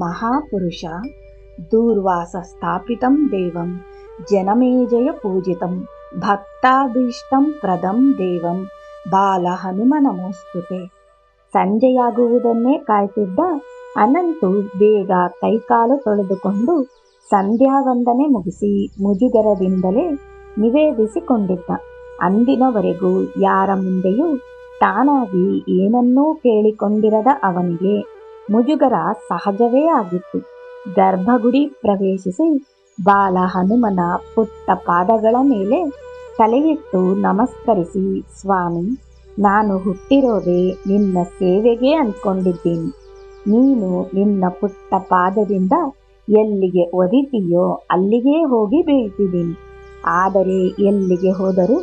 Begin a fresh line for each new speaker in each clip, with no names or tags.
ಮಹಾಪುರುಷ ದೂರ್ವಾಸ ಸ್ಥಾಪಿತಂ ದೇವಂ ಜನಮೇಜಯ ಪೂಜಿತಂ ಭಕ್ತಾಭೀಷ್ಟಂ ಪ್ರದಂ ದೇವಂ ಬಾಲ ಹನುಮ ನಮೋಸ್ತುತೆ. ಸಂಜೆಯಾಗುವುದನ್ನೇ ಕಾಯ್ತಿದ್ದ ಅನಂತು ಬೇಗ ಕೈಕಾಲು ತೊಳೆದುಕೊಂಡು ಸಂಧ್ಯಾವಂದನೆ ಮುಗಿಸಿ ಮುಜುಗರದಿಂದಲೇ ನಿವೇದಿಸಿಕೊಂಡಿದ್ದ. ಅಂದಿನವರೆಗೂ ಯಾರ ಮುಂದೆಯೂ ತಾನಾಗಿ ಏನನ್ನೂ ಕೇಳಿಕೊಂಡಿರದ ಅವನಿಗೆ ಮುಜುಗರ ಸಹಜವೇ ಆಗಿತ್ತು. ಗರ್ಭಗುಡಿ ಪ್ರವೇಶಿಸಿ ಬಾಲ ಹನುಮನ ಪುಟ್ಟ ಪಾದಗಳ ಮೇಲೆ ತಲೆಯಿಟ್ಟು ನಮಸ್ಕರಿಸಿ, ಸ್ವಾಮಿ, ನಾನು ಹುಟ್ಟಿರೋದೇ ನಿನ್ನ ಸೇವೆಗೆ ಅಂದ್ಕೊಂಡಿದ್ದೀನಿ. ನೀನು ನಿನ್ನ ಪುಟ್ಟ ಪಾದದಿಂದ ಎಲ್ಲಿಗೆ ಒದಿತೀಯೋ ಅಲ್ಲಿಗೆ ಹೋಗಿ ಬೀಳ್ತಿದ್ದೀನಿ. ಆದರೆ ಎಲ್ಲಿಗೆ ಹೋದರೂ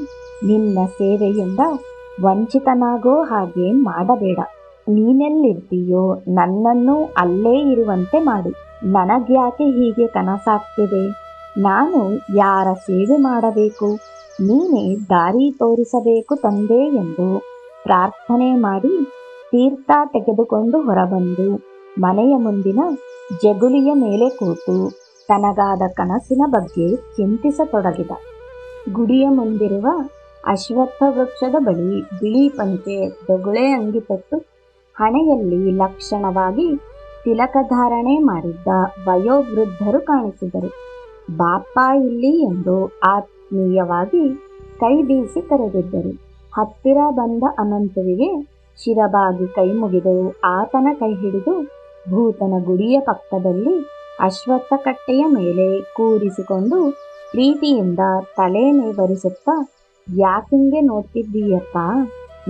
ನಿನ್ನ ಸೇವೆಯಿಂದ ವಂಚಿತನಾಗೋ ಹಾಗೆ ಮಾಡಬೇಡ. ನೀನೆಲ್ಲಿರ್ತೀಯೋ ನನ್ನನ್ನು ಅಲ್ಲೇ ಇರುವಂತೆ ಮಾಡು. ನನಗ್ಯಾಕೆ ಹೀಗೆ ಕನಸಾಗ್ತಿದೆ? ನಾನು ಯಾರ ಸೇವೆ ಮಾಡಬೇಕು? ನೀನೇ ದಾರಿ ತೋರಿಸಬೇಕು ತಂದೆ ಎಂದು ಪ್ರಾರ್ಥನೆ ಮಾಡಿ ತೀರ್ಥ ತೆಗೆದುಕೊಂಡು ಹೊರಬಂದು ಮನೆಯ ಮುಂದಿನ ಜಗುಲಿಯ ಮೇಲೆ ಕೂತು ತನಗಾದ ಕನಸಿನ ಬಗ್ಗೆ ಚಿಂತಿಸತೊಡಗಿದ. ಗುಡಿಯ ಮುಂದಿರುವ ಅಶ್ವತ್ಥ ವೃಕ್ಷದ ಬಳಿ ಬಿಳಿ ಪಂಚೆ ದೊಗುಳೆ ಅಂಗಿ ತೊಟ್ಟು ಹಣೆಯಲ್ಲಿ ಲಕ್ಷಣವಾಗಿ ತಿಲಕಧಾರಣೆ ಮಾಡಿದ್ದ ವಯೋವೃದ್ಧರು ಕಾಣಿಸಿದರು. ಬಾಪ್ಪ ಇಲ್ಲಿ ಎಂದು ಆತ್ಮೀಯವಾಗಿ ಕೈ ಬೀಸಿ ಕರೆದಿದ್ದರು. ಹತ್ತಿರ ಬಂದ ಅನಂತುವಿಗೆ ಶಿರಬಾಗಿ ಕೈ ಮುಗಿದು ಆತನ ಕೈ ಹಿಡಿದು ಭೂತನ ಗುಡಿಯ ಪಕ್ಕದಲ್ಲಿ ಅಶ್ವತ್ಥ ಕಟ್ಟೆಯ ಮೇಲೆ ಕೂರಿಸಿಕೊಂಡು ಪ್ರೀತಿಯಿಂದ ತಲೆ ನೇವರಿಸುತ್ತಾ, ಯಾಕಿಂಗೆ ನೋಡ್ತಿದ್ದೀಯಪ್ಪ?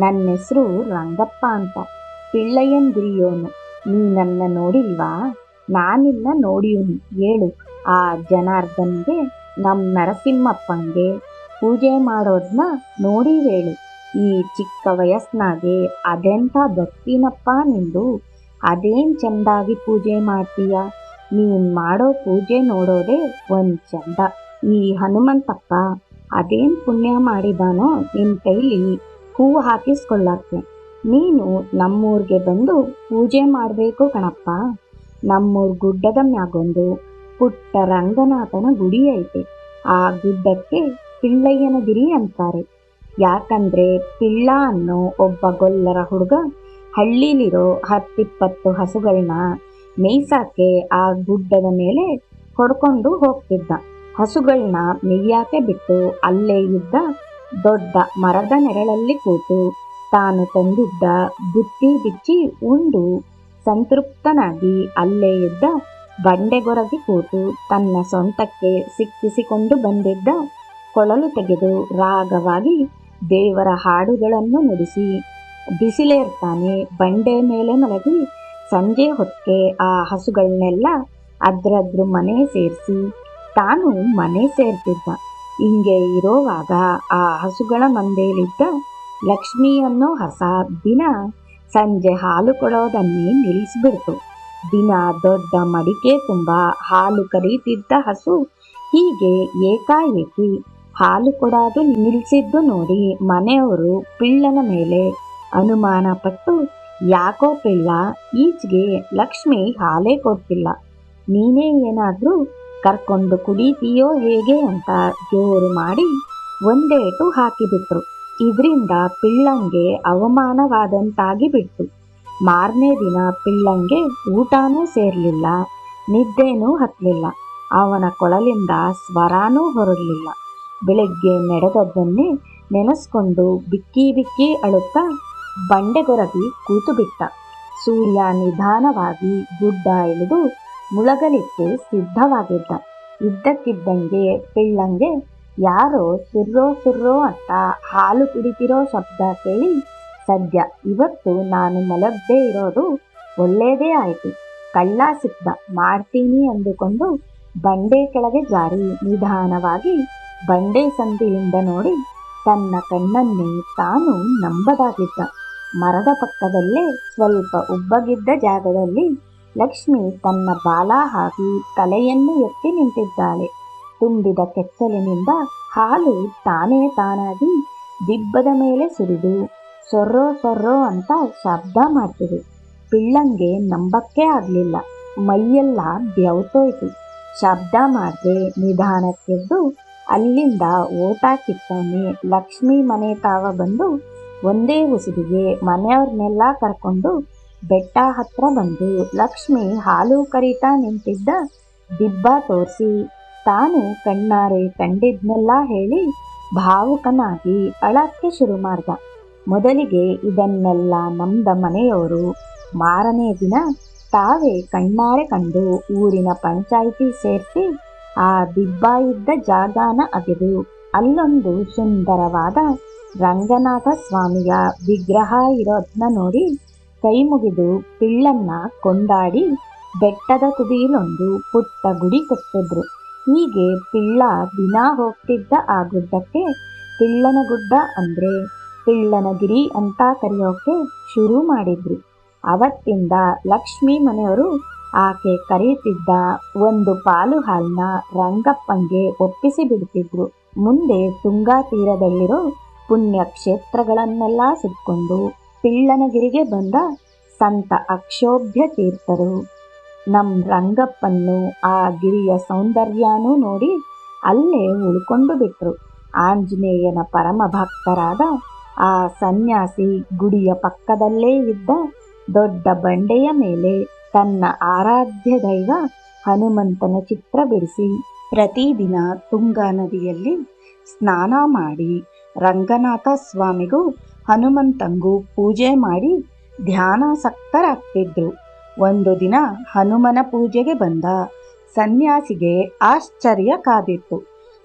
ನನ್ನ ಹೆಸರು ರಂಗಪ್ಪ ಅಂತ. ಪಿಳ್ಳಯ್ಯನ್ ಗುರಿಯೋನು. ನೀ ನನ್ನ ನೋಡಿಲ್ವಾ? ನಾನಿಲ್ಲ ನೋಡಿಯುನಿ. ಹೇಳು ಆ ಜನಾರ್ದನ್ಗೆ, ನಮ್ಮ ನರಸಿಂಹಪ್ಪಂಗೆ ಪೂಜೆ ಮಾಡೋದನ್ನ ನೋಡಿ ಹೇಳು. ಈ ಚಿಕ್ಕ ವಯಸ್ಸಿನಾಗೆ ಅದೆಂಥ ಭಕ್ತಿನಪ್ಪ ನಿಂದು. ಅದೇನು ಚೆಂದಾಗಿ ಪೂಜೆ ಮಾಡ್ತೀಯ. ನೀನು ಮಾಡೋ ಪೂಜೆ ನೋಡೋದೇ ಒಂದು ಚಂದ. ಈ ಹನುಮಂತಪ್ಪ ಅದೇನು ಪುಣ್ಯ ಮಾಡಿದಾನೋ ನಿನ್ನ ಕೈಲಿ ಹೂವು ಹಾಕಿಸ್ಕೊಳ್ಳಕ್ಕೆ. ನೀನು ನಮ್ಮೂರಿಗೆ ಬಂದು ಪೂಜೆ ಮಾಡಬೇಕು ಕಣಪ್ಪ. ನಮ್ಮೂರ ಗುಡ್ಡದ ಮ್ಯಾಗೊಂದು ಪುಟ್ಟ ರಂಗನಾಥನ ಗುಡಿ ಐತೆ. ಆ ಗುಡ್ಡಕ್ಕೆ ಪಿಳ್ಳಯ್ಯನ ಗಿರಿ ಅಂತಾರೆ. ಯಾಕಂದ್ರೆ ಪಿಳ್ಳ ಅನ್ನೋ ಒಬ್ಬ ಗೊಲ್ಲರ ಹುಡುಗ ಹಳ್ಳಿಲಿರೋ 10-20 ಹಸುಗಳನ್ನ ಮೇಯ್ಸಾಕೆ ಆ ಗುಡ್ಡದ ಮೇಲೆ ಹೊಡ್ಕೊಂಡು ಹೋಗ್ತಿದ್ದ. ಹಸುಗಳನ್ನ ಮೇಯ್ಯಾಕೆ ಬಿಟ್ಟು ಅಲ್ಲೇ ಇದ್ದ ದೊಡ್ಡ ಮರದ ನೆರಳಲ್ಲಿ ಕೂತು ತಾನು ತಂದಿದ್ದ ಬುತ್ತಿ ಬಿಚ್ಚಿ ಉಂಡು ಸಂತೃಪ್ತನಾಗಿ ಅಲ್ಲೇ ಇದ್ದ ಬಂಡೆಗೊರಗಿ ಕೂತು ತನ್ನ ಸೊಂಟಕ್ಕೆ ಸಿಕ್ಕಿಸಿಕೊಂಡು ಬಂದಿದ್ದ ಕೊಳಲು ತೆಗೆದು ರಾಗವಾಗಿ ದೇವರ ಹಾಡುಗಳನ್ನು ನುಡಿಸಿ ಬಿಸಿಲೇರ್ತಾನೆ ಬಂಡೆ ಮೇಲೆ ಮಲಗಿ ಸಂಜೆ ಹೊತ್ತಿಗೆ ಆ ಹಸುಗಳನ್ನೆಲ್ಲ ಅದ್ರದ್ರ ಮನೆ ಸೇರಿಸಿ ತಾನು ಮನೆ ಸೇರ್ತಿದ್ದ. ಹಿಂಗೆ ಇರೋವಾಗ ಆ ಹಸುಗಳ ಮಂದೆಯಲ್ಲಿದ್ದ ಲಕ್ಷ್ಮಿ ಅನ್ನೋ ಹಸ ದಿನ ಸಂಜೆ ಹಾಲು ಕೊಡೋದನ್ನೇ ನಿಲ್ಲಿಸ್ಬಿಡ್ತು. ದಿನ ದೊಡ್ಡ ಮಡಿಕೆ ತುಂಬ ಹಾಲು ಕರೀತಿದ್ದ ಹಸು ಹೀಗೆ ಏಕಾಏಕಿ ಹಾಲು ಕೊಡೋದು ನಿಲ್ಲಿಸಿದ್ದು ನೋಡಿ ಮನೆಯವರು ಪಿಳ್ಳನ ಮೇಲೆ ಅನುಮಾನ ಪಟ್ಟು, ಯಾಕೋ ಪಿಳ್ಳ, ಈಚೆಗೆ ಲಕ್ಷ್ಮಿ ಹಾಲೇ ಕೊಡ್ತಿಲ್ಲ, ನೀನೇ ಏನಾದರೂ ಕರ್ಕೊಂಡು ಕುಡಿತೀಯೋ ಹೇಗೆ ಅಂತ ಜೋರು ಮಾಡಿ ಒಂದೇಟು ಹಾಕಿಬಿಟ್ರು. ಇದರಿಂದ ಪಿಳ್ಳಂಗೆ ಅವಮಾನವಾದಂತಾಗಿ ಬಿಡ್ತು. ಮಾರನೇ ದಿನ ಪಿಳ್ಳಂಗೆ ಊಟನೂ ಸೇರಲಿಲ್ಲ, ನಿದ್ದೆನೂ ಹತ್ತಲಿಲ್ಲ, ಅವನ ಕೊಳಲಿಂದ ಸ್ವರಾನೂ ಹೊರಡಲಿಲ್ಲ. ಬೆಳಗ್ಗೆ ನಡೆದದ್ದನ್ನೇ ನೆನೆಸ್ಕೊಂಡು ಬಿಕ್ಕಿ ಬಿಕ್ಕಿ ಅಳುತ್ತಾ ಬಂಡೆಗೊರಗಿ ಕೂತುಬಿಟ್ಟ. ಸೂರ್ಯ ನಿಧಾನವಾಗಿ ಗುಡ್ಡ ಇಳಿದು ಮುಳಗಲಿಕ್ಕೆ ಸಿದ್ಧವಾಗಿದ್ದ. ಇದ್ದಕ್ಕಿದ್ದಂಗೆ ಪಿಳ್ಳಂಗೆ ಯಾರೋ ಸುರ್ರೋ ಸುರ್ರೋ ಅಂತ ಹಾಲು ಕುಡಿತಿರೋ ಶಬ್ದ ಕೇಳಿ, ಸದ್ಯ ಇವತ್ತು ನಾನು ಮಲಗದೆ ಇರೋದು ಒಳ್ಳೇದೇ ಆಯಿತು, ಕಳ್ಳ ಸಿಕ್ದ ಮಾಡ್ತೀನಿ ಅಂದುಕೊಂಡು ಬಂಡೆ ಕೆಳಗೆ ಜಾರಿ ನಿಧಾನವಾಗಿ ಬಂಡೆ ಸಂದಿಯಿಂದ ನೋಡಿ ತನ್ನ ಕಣ್ಣನ್ನೇ ತಾನು ನಂಬದಾಗಿದ್ದ. ಮರದ ಪಕ್ಕದಲ್ಲೇ ಸ್ವಲ್ಪ ಉಬ್ಬಗಿದ್ದ ಜಾಗದಲ್ಲಿ ಲಕ್ಷ್ಮಿ ತನ್ನ ಬಾಲ ಹಾಕಿ ತಲೆಯನ್ನು ಎತ್ತಿ ನಿಂತಿದ್ದಾಳೆ. ತುಂಬಿದ ಕೆಚ್ಚಲಿನಿಂದ ಹಾಲು ತಾನಾಗಿ ದಿಬ್ಬದ ಮೇಲೆ ಸುರಿದು ಸೊರ್ರೋ ಸೊರ್ರೋ ಅಂತ ಶಬ್ದ ಮಾಡ್ತಿದೆ. ಪಿಳ್ಳಂಗೆ ನಂಬಕ್ಕೆ ಆಗಲಿಲ್ಲ. ಮೈಯೆಲ್ಲ ಬೆವ್ತೋಯ್ತು. ಶಬ್ದ ಮಾಡದೆ ನಿಧಾನಕ್ಕೆದ್ದು ಅಲ್ಲಿಂದ ಓಟ ಕಿತ್ತವನೇ ಲಕ್ಷ್ಮಿ ಮನೆ ತಾವ ಬಂದು ಒಂದೇ ಉಸಿರಿಗೆ ಮನೆಯವ್ರನ್ನೆಲ್ಲ ಕರ್ಕೊಂಡು ಬೆಟ್ಟ ಹತ್ರ ಬಂದು ಲಕ್ಷ್ಮಿ ಹಾಲು ಕರೀತಾ ನಿಂತಿದ್ದ ದಿಬ್ಬ ತೋರಿಸಿ ತಾನು ಕಣ್ಣಾರೆ ಕಂಡಿದ್ನೆಲ್ಲ ಹೇಳಿ ಭಾವುಕನಾಗಿ ಅಳಕ್ಕೆ ಶುರು ಮಾಡ್ದ. ಮೊದಲಿಗೆ ಇದನ್ನೆಲ್ಲ ನಂಬದ ಮನೆಯವರು ಮಾರನೇ ದಿನ ತಾವೇ ಕಣ್ಣಾರೆ ಕಂಡು ಊರಿನ ಪಂಚಾಯಿತಿ ಸೇರಿಸಿ ಆ ದಿಬ್ಬ ಇದ್ದ ಜಾಗನ ಅಗೆದು ಅಲ್ಲೊಂದು ಸುಂದರವಾದ ರಂಗನಾಥ ಸ್ವಾಮಿಯ ವಿಗ್ರಹ ಇರೋದನ್ನ ನೋಡಿ ಕೈ ಮುಗಿದು ಪಿಳ್ಳನ್ನ ಕೊಂಡಾಡಿ ಬೆಟ್ಟದ ತುದಿಲೊಂದು ಪುಟ್ಟ ಗುಡಿ ಕಟ್ಟಿದ್ರು. ಹೀಗೆ ಪಿಳ್ಳ ದಿನ ಹೋಗ್ತಿದ್ದ ಆ ಗುಡ್ಡಕ್ಕೆ ಪಿಳ್ಳನ ಗುಡ್ಡ ಅಂದ್ರೆ ಪಿಳ್ಳನಗಿರಿ ಅಂತ ಕರೆಯೋಕೆ ಶುರು ಮಾಡಿದ್ರು. ಅವತ್ತಿಂದ ಲಕ್ಷ್ಮೀ ಮನೆಯವರು ಆಕೆ ಕರೀತಿದ್ದ ಒಂದು ಪಾಲು ಹಾಲನ್ನ ರಂಗಪ್ಪಂಗೆ ಒಪ್ಪಿಸಿ ಬಿಡ್ತಿದ್ರು. ಮುಂದೆ ತುಂಗಾ ತೀರದಲ್ಲಿರೋ ಪುಣ್ಯ ಕ್ಷೇತ್ರಗಳನ್ನೆಲ್ಲ ಸುತ್ಕೊಂಡು ಪಿಳ್ಳನಗಿರಿಗೆ ಬಂದ ಸಂತ ಅಕ್ಷೋಭ್ಯ ತೀರ್ಥರು ನಮ್ ರಂಗಪ್ಪನ್ನು ಆ ಗಿರಿಯ ಸೌಂದರ್ಯನೂ ನೋಡಿ ಅಲ್ಲೇ ಉಳ್ಕೊಂಡು ಬಿಟ್ರು. ಆಂಜನೇಯನ ಪರಮ ಭಕ್ತರಾದ ಆ ಸನ್ಯಾಸಿ ಗುಡಿಯ ಪಕ್ಕದಲ್ಲೇ ಇದ್ದ ದೊಡ್ಡ ಬಂಡೆಯ ಮೇಲೆ ತನ್ನ ಆರಾಧ್ಯ ದೈವ ಹನುಮಂತನ ಚಿತ್ರ ಬಿಡಿಸಿ ಪ್ರತಿದಿನ ತುಂಗಾ ನದಿಯಲ್ಲಿ ಸ್ನಾನ ಮಾಡಿ ರಂಗನಾಥ ಸ್ವಾಮಿಗೂ ಹನುಮಂತಂಗೂ ಪೂಜೆ ಮಾಡಿ ಧ್ಯಾನಾಸಕ್ತರಾಗ್ತಿದ್ರು. ಒಂದು ದಿನ ಹನುಮನ ಪೂಜೆಗೆ ಬಂದ ಸನ್ಯಾಸಿಗೆ ಆಶ್ಚರ್ಯ ಕಾದಿತ್ತು.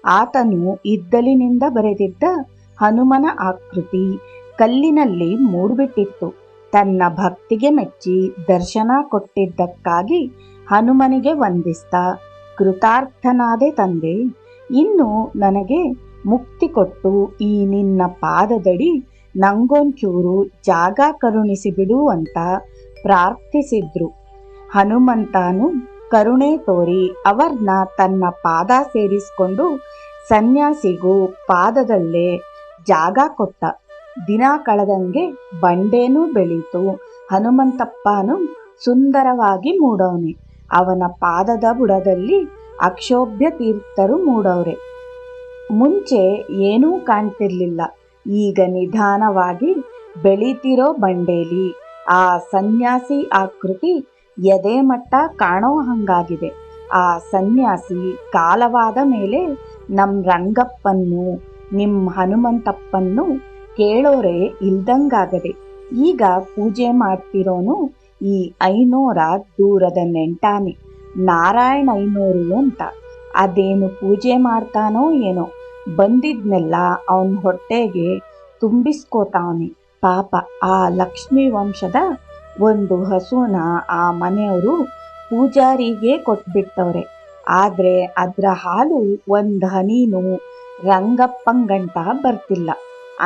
ಆತನು ಇದ್ದಲಿನಿಂದ ಬರೆದಿದ್ದ ಹನುಮನ ಆಕೃತಿ ಕಲ್ಲಿನಲ್ಲಿ ಮೂಡ್ಬಿಟ್ಟಿತ್ತು. ತನ್ನ ಭಕ್ತಿಗೆ ಮೆಚ್ಚಿ ದರ್ಶನ ಕೊಟ್ಟಿದ್ದಕ್ಕಾಗಿ ಹನುಮನಿಗೆ ವಂದಿಸ್ತಾ, ಕೃತಾರ್ಥನಾದೆ ತಂದೆ, ಇನ್ನು ನನಗೆ ಮುಕ್ತಿ ಕೊಟ್ಟು ಈ ನಿನ್ನ ಪಾದದಡಿ ನಂಗೊಂಚೂರು ಜಾಗ ಕರುಣಿಸಿಬಿಡು ಅಂತ ಪ್ರಾರ್ಥಿಸಿದ್ರು. ಹನುಮಂತನು ಕರುಣೆ ತೋರಿ ಅವರನ್ನ ತನ್ನ ಪಾದ ಸೇರಿಸ್ಕೊಂಡು ಸನ್ಯಾಸಿಗೂ ಪಾದದಲ್ಲೇ ಜಾಗ ಕೊಟ್ಟ. ದಿನ ಕಳೆದಂಗೆ ಬಂಡೇನೂ ಬೆಳೀತು. ಹನುಮಂತಪ್ಪನು ಸುಂದರವಾಗಿ ಮೂಡವನೆ. ಅವನ ಪಾದದ ಬುಡದಲ್ಲಿ ಅಕ್ಷೋಭ್ಯ ತೀರ್ಥರು ಮೂಡವ್ರೆ. ಮುಂಚೆ ಏನೂ ಕಾಣ್ತಿರ್ಲಿಲ್ಲ. ಈಗ ನಿಧಾನವಾಗಿ ಬೆಳೀತಿರೋ ಬಂಡೇಲಿ ಆ ಸನ್ಯಾಸಿ ಆಕೃತಿ ಎದೆ ಮಟ್ಟ ಕಾಣೋ ಹಂಗಾಗಿದೆ. ಆ ಸನ್ಯಾಸಿ ಕಾಲವಾದ ಮೇಲೆ ನಮ್ ರಂಗಪ್ಪನ್ನು ನಿಮ್ ಹನುಮಂತಪ್ಪನ್ನು ಕೇಳೋರೆ ಇಲ್ದಂಗಾಗದೆ. ಈಗ ಪೂಜೆ ಮಾಡ್ತಿರೋನು ಈ ಐನೋರ ದೂರದ ನೆಂಟಾನೆ, ನಾರಾಯಣ ಐನೋರು ಅಂತ. ಅದೇನು ಪೂಜೆ ಮಾಡ್ತಾನೋ ಏನೋ, ಬಂದಿದ್ನೆಲ್ಲ ಅವನ ಹೊಟ್ಟೆಗೆ ತುಂಬಿಸ್ಕೋತಾವನೆ. ಪಾಪ ಆ ಲಕ್ಷ್ಮೀ ವಂಶದ ಒಂದು ಹಸುನ ಆ ಮನೆಯವರು ಪೂಜಾರಿಗೆ ಕೊಟ್ಬಿಟ್ಟವ್ರೆ. ಆದ್ರೆ ಅದ್ರ ಹಾಲು ಒಂದ್ ಹನಿನೂ ರಂಗಪ್ಪಂಗಂಟ ಬರ್ತಿಲ್ಲ.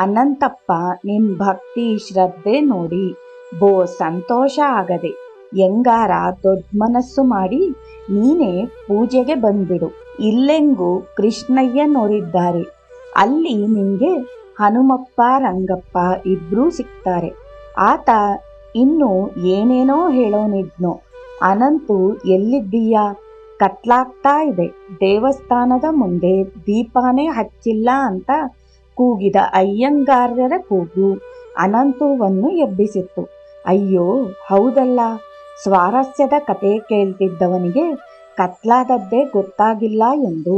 ಅನಂತಪ್ಪ ನಿನ್ ಭಕ್ತಿ ಶ್ರದ್ಧೆ ನೋಡಿ ಬೋ ಸಂತೋಷ ಆಗದೆ. ಎಂಗಾರ ದೊಡ್ಡ ಮನಸ್ಸು ಮಾಡಿ ನೀನೇ ಪೂಜೆಗೆ ಬಂದ್ಬಿಡು. ಇಲ್ಲೆಂಗೂ ಕೃಷ್ಣಯ್ಯ ನೋಡಿದ್ದಾರೆ. ಅಲ್ಲಿ ನಿಂಗೆ ಹನುಮಪ್ಪ ರಂಗಪ್ಪ ಇಬ್ರೂ ಸಿಗ್ತಾರೆ. ಆತ ಇನ್ನು ಏನೇನೋ ಹೇಳೋನಿದ್ನೋ. ಅನಂತು ಎಲ್ಲಿದ್ದೀಯಾ? ಕತ್ಲಾಗ್ತಾ ಇದೆ. ದೇವಸ್ಥಾನದ ಮುಂದೆ ದೀಪಾನೇ ಹಚ್ಚಿಲ್ಲ ಅಂತ ಕೂಗಿದ ಅಯ್ಯಂಗಾರ್ಯರ ಕೂಗು ಅನಂತುವನ್ನು ಎಬ್ಬಿಸಿತ್ತು. ಅಯ್ಯೋ ಹೌದಲ್ಲ, ಸ್ವಾರಸ್ಯದ ಕತೆ ಕೇಳ್ತಿದ್ದವನಿಗೆ ಕತ್ಲಾದದ್ದೇ ಗೊತ್ತಾಗಿಲ್ಲ ಎಂದು